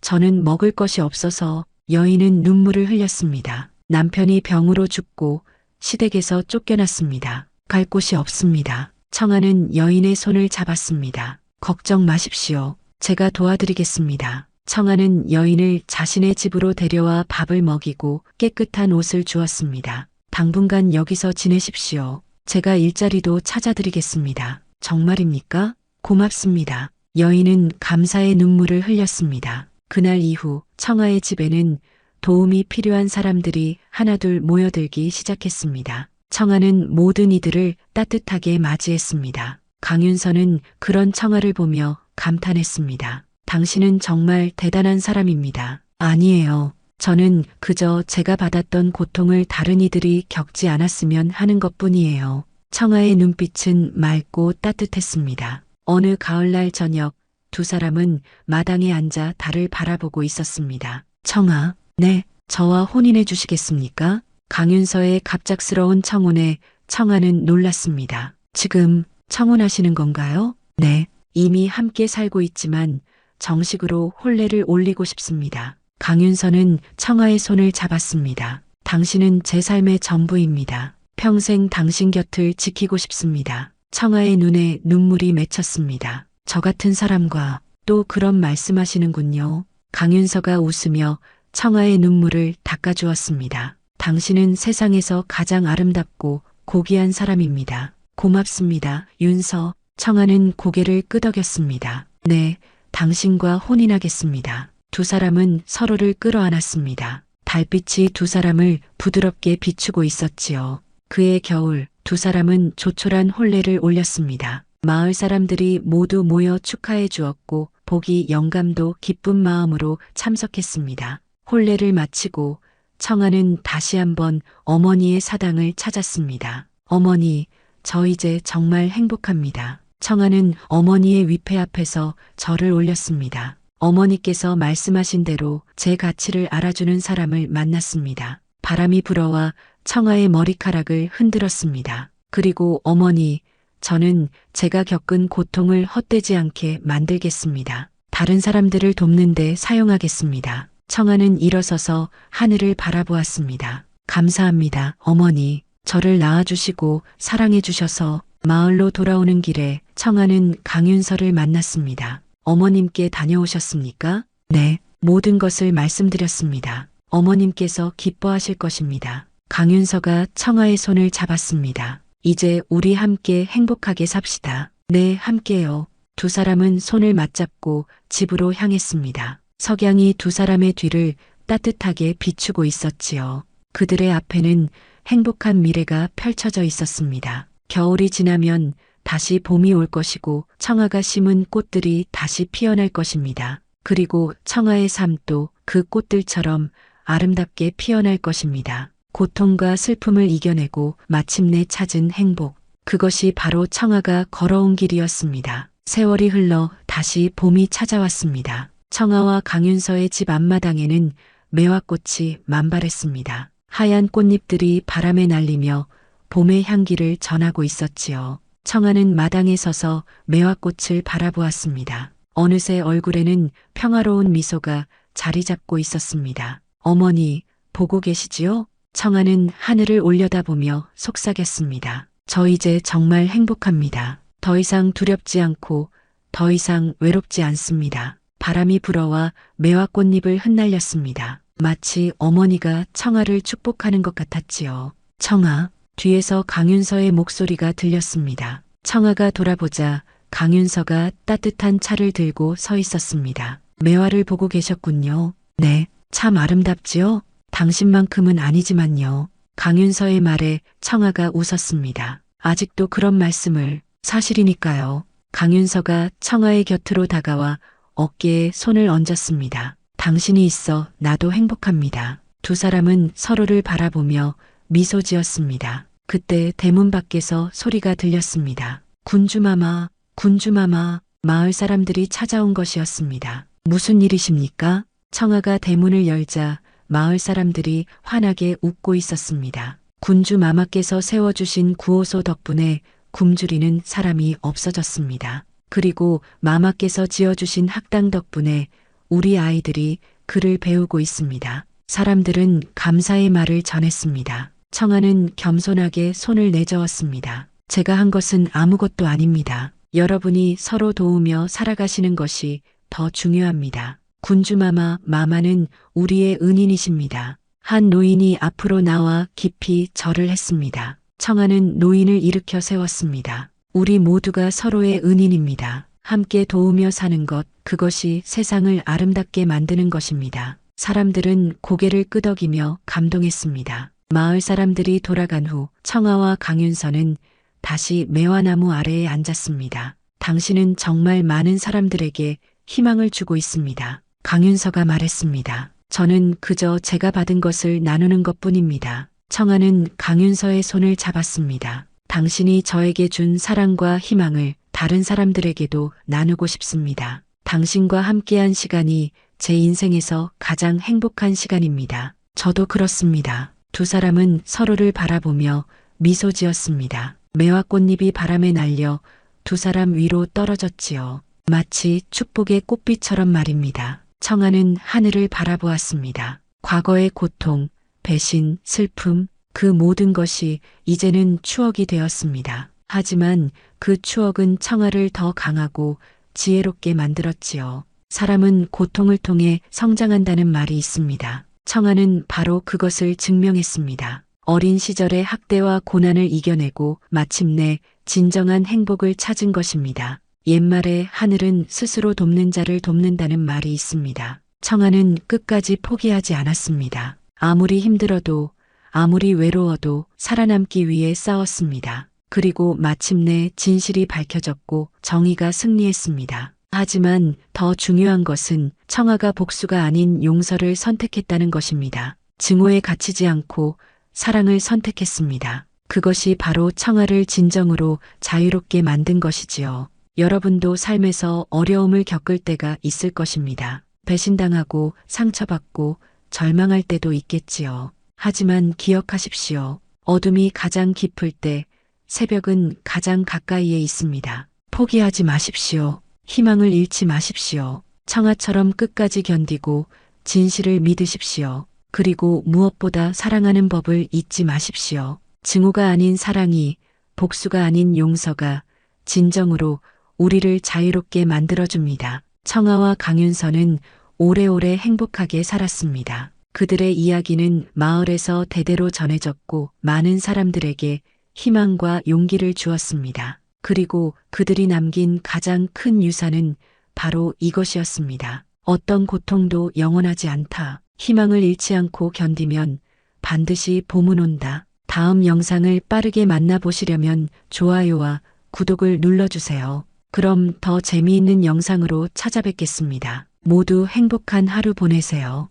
저는 먹을 것이 없어서. 여인은 눈물을 흘렸습니다. 남편이 병으로 죽고 시댁에서 쫓겨났습니다. 갈 곳이 없습니다. 청아는 여인의 손을 잡았습니다. 걱정 마십시오. 제가 도와드리겠습니다. 청아는 여인을 자신의 집으로 데려와 밥을 먹이고 깨끗한 옷을 주었습니다. 당분간 여기서 지내십시오. 제가 일자리도 찾아드리겠습니다. 정말입니까? 고맙습니다. 여인은 감사의 눈물을 흘렸습니다. 그날 이후 청아의 집에는 도움이 필요한 사람들이 하나둘 모여들기 시작했습니다. 청아는 모든 이들을 따뜻하게 맞이했습니다. 강윤서는 그런 청아를 보며 감탄했습니다. 당신은 정말 대단한 사람입니다. 아니에요. 저는 그저 제가 받았던 고통을 다른 이들이 겪지 않았으면 하는 것뿐이에요. 청아의 눈빛은 맑고 따뜻했습니다. 어느 가을날 저녁 두 사람은 마당에 앉아 달을 바라보고 있었습니다. 청아, 네, 저와 혼인해 주시겠습니까? 강윤서의 갑작스러운 청혼에 청아는 놀랐습니다. 지금 청혼하시는 건가요? 네, 이미 함께 살고 있지만 정식으로 혼례를 올리고 싶습니다. 강윤서는 청아의 손을 잡았습니다. 당신은 제 삶의 전부입니다. 평생 당신 곁을 지키고 싶습니다. 청아의 눈에 눈물이 맺혔습니다. 저 같은 사람과 또 그런 말씀하시는군요. 강윤서가 웃으며 청아의 눈물을 닦아주었습니다. 당신은 세상에서 가장 아름답고 고귀한 사람입니다. 고맙습니다, 윤서. 청아는 고개를 끄덕였습니다. 네, 당신과 혼인하겠습니다. 두 사람은 서로를 끌어안았습니다. 달빛이 두 사람을 부드럽게 비추고 있었지요. 그해 겨울 두 사람은 조촐한 혼례를 올렸습니다. 마을 사람들이 모두 모여 축하해 주었고 복이 영감도 기쁜 마음으로 참석했습니다. 혼례를 마치고 청아는 다시 한번 어머니의 사당을 찾았습니다. 어머니, 저 이제 정말 행복합니다. 청아는 어머니의 위패 앞에서 절을 올렸습니다. 어머니께서 말씀하신 대로 제 가치를 알아주는 사람을 만났습니다. 바람이 불어와 청아의 머리카락을 흔들었습니다. 그리고 어머니, 저는 제가 겪은 고통을 헛되지 않게 만들겠습니다. 다른 사람들을 돕는 데 사용하겠습니다. 청아는 일어서서 하늘을 바라보았습니다. 감사합니다, 어머니. 저를 낳아주시고 사랑해주셔서. 마을로 돌아오는 길에 청아는 강윤서를 만났습니다. 어머님께 다녀오셨습니까? 네, 모든 것을 말씀드렸습니다. 어머님께서 기뻐하실 것입니다. 강윤서가 청아의 손을 잡았습니다. 이제 우리 함께 행복하게 삽시다. 네, 함께요. 두 사람은 손을 맞잡고 집으로 향했습니다. 석양이 두 사람의 뒤를 따뜻하게 비추고 있었지요. 그들의 앞에는 행복한 미래가 펼쳐져 있었습니다. 겨울이 지나면 다시 봄이 올 것이고 청아가 심은 꽃들이 다시 피어날 것입니다. 그리고 청아의 삶도 그 꽃들처럼 아름답게 피어날 것입니다. 고통과 슬픔을 이겨내고 마침내 찾은 행복. 그것이 바로 청아가 걸어온 길이었습니다. 세월이 흘러 다시 봄이 찾아왔습니다. 청아와 강윤서의 집 앞마당에는 매화꽃이 만발했습니다. 하얀 꽃잎들이 바람에 날리며 봄의 향기를 전하고 있었지요. 청아는 마당에 서서 매화꽃을 바라보았습니다. 어느새 얼굴에는 평화로운 미소가 자리 잡고 있었습니다. 어머니, 보고 계시지요? 청아는 하늘을 올려다보며 속삭였습니다. 저 이제 정말 행복합니다. 더 이상 두렵지 않고 더 이상 외롭지 않습니다. 바람이 불어와 매화꽃잎을 흩날렸습니다. 마치 어머니가 청아를 축복하는 것 같았지요. 청아, 뒤에서 강윤서의 목소리가 들렸습니다. 청아가 돌아보자 강윤서가 따뜻한 차를 들고 서 있었습니다. 매화를 보고 계셨군요. 네, 참 아름답지요? 당신만큼은 아니지만요. 강윤서의 말에 청아가 웃었습니다. 아직도 그런 말씀을. 사실이니까요. 강윤서가 청아의 곁으로 다가와 어깨에 손을 얹었습니다. 당신이 있어 나도 행복합니다. 두 사람은 서로를 바라보며 미소 지었습니다. 그때 대문 밖에서 소리가 들렸습니다. 군주마마, 군주마마. 마을 사람들이 찾아온 것이었습니다. 무슨 일이십니까? 청아가 대문을 열자 마을 사람들이 환하게 웃고 있었습니다. 군주 마마께서 세워주신 구호소 덕분에 굶주리는 사람이 없어졌습니다. 그리고 마마께서 지어주신 학당 덕분에 우리 아이들이 글을 배우고 있습니다. 사람들은 감사의 말을 전했습니다. 청아는 겸손하게 손을 내저었습니다. 제가 한 것은 아무것도 아닙니다. 여러분이 서로 도우며 살아가시는 것이 더 중요합니다. 군주마마, 마마는 우리의 은인이십니다. 한 노인이 앞으로 나와 깊이 절을 했습니다. 청아는 노인을 일으켜 세웠습니다. 우리 모두가 서로의 은인입니다. 함께 도우며 사는 것, 그것이 세상을 아름답게 만드는 것입니다. 사람들은 고개를 끄덕이며 감동했습니다. 마을 사람들이 돌아간 후 청아와 강윤서는 다시 매화나무 아래에 앉았습니다. 당신은 정말 많은 사람들에게 희망을 주고 있습니다. 강윤서가 말했습니다. 저는 그저 제가 받은 것을 나누는 것뿐입니다. 청아는 강윤서의 손을 잡았습니다. 당신이 저에게 준 사랑과 희망을 다른 사람들에게도 나누고 싶습니다. 당신과 함께한 시간이 제 인생에서 가장 행복한 시간입니다. 저도 그렇습니다. 두 사람은 서로를 바라보며 미소 지었습니다. 매화 꽃잎이 바람에 날려 두 사람 위로 떨어졌지요. 마치 축복의 꽃빛처럼 말입니다. 청아는 하늘을 바라보았습니다. 과거의 고통, 배신, 슬픔, 그 모든 것이 이제는 추억이 되었습니다. 하지만 그 추억은 청아를 더 강하고 지혜롭게 만들었지요. 사람은 고통을 통해 성장한다는 말이 있습니다. 청아는 바로 그것을 증명했습니다. 어린 시절의 학대와 고난을 이겨내고 마침내 진정한 행복을 찾은 것입니다. 옛말에 하늘은 스스로 돕는 자를 돕는다는 말이 있습니다. 청아는 끝까지 포기하지 않았습니다. 아무리 힘들어도 아무리 외로워도 살아남기 위해 싸웠습니다. 그리고 마침내 진실이 밝혀졌고 정의가 승리했습니다. 하지만 더 중요한 것은 청아가 복수가 아닌 용서를 선택했다는 것입니다. 증오에 갇히지 않고 사랑을 선택했습니다. 그것이 바로 청아를 진정으로 자유롭게 만든 것이지요. 여러분도 삶에서 어려움을 겪을 때가 있을 것입니다. 배신당하고 상처받고 절망할 때도 있겠지요. 하지만 기억하십시오. 어둠이 가장 깊을 때 새벽은 가장 가까이에 있습니다. 포기하지 마십시오. 희망을 잃지 마십시오. 청아처럼 끝까지 견디고 진실을 믿으십시오. 그리고 무엇보다 사랑하는 법을 잊지 마십시오. 증오가 아닌 사랑이, 복수가 아닌 용서가 진정으로 우리를 자유롭게 만들어줍니다. 청아와 강윤서는 오래오래 행복하게 살았습니다. 그들의 이야기는 마을에서 대대로 전해졌고 많은 사람들에게 희망과 용기를 주었습니다. 그리고 그들이 남긴 가장 큰 유산은 바로 이것이었습니다. 어떤 고통도 영원하지 않다. 희망을 잃지 않고 견디면 반드시 봄은 온다. 다음 영상을 빠르게 만나보시려면 좋아요와 구독을 눌러주세요. 그럼 더 재미있는 영상으로 찾아뵙겠습니다. 모두 행복한 하루 보내세요.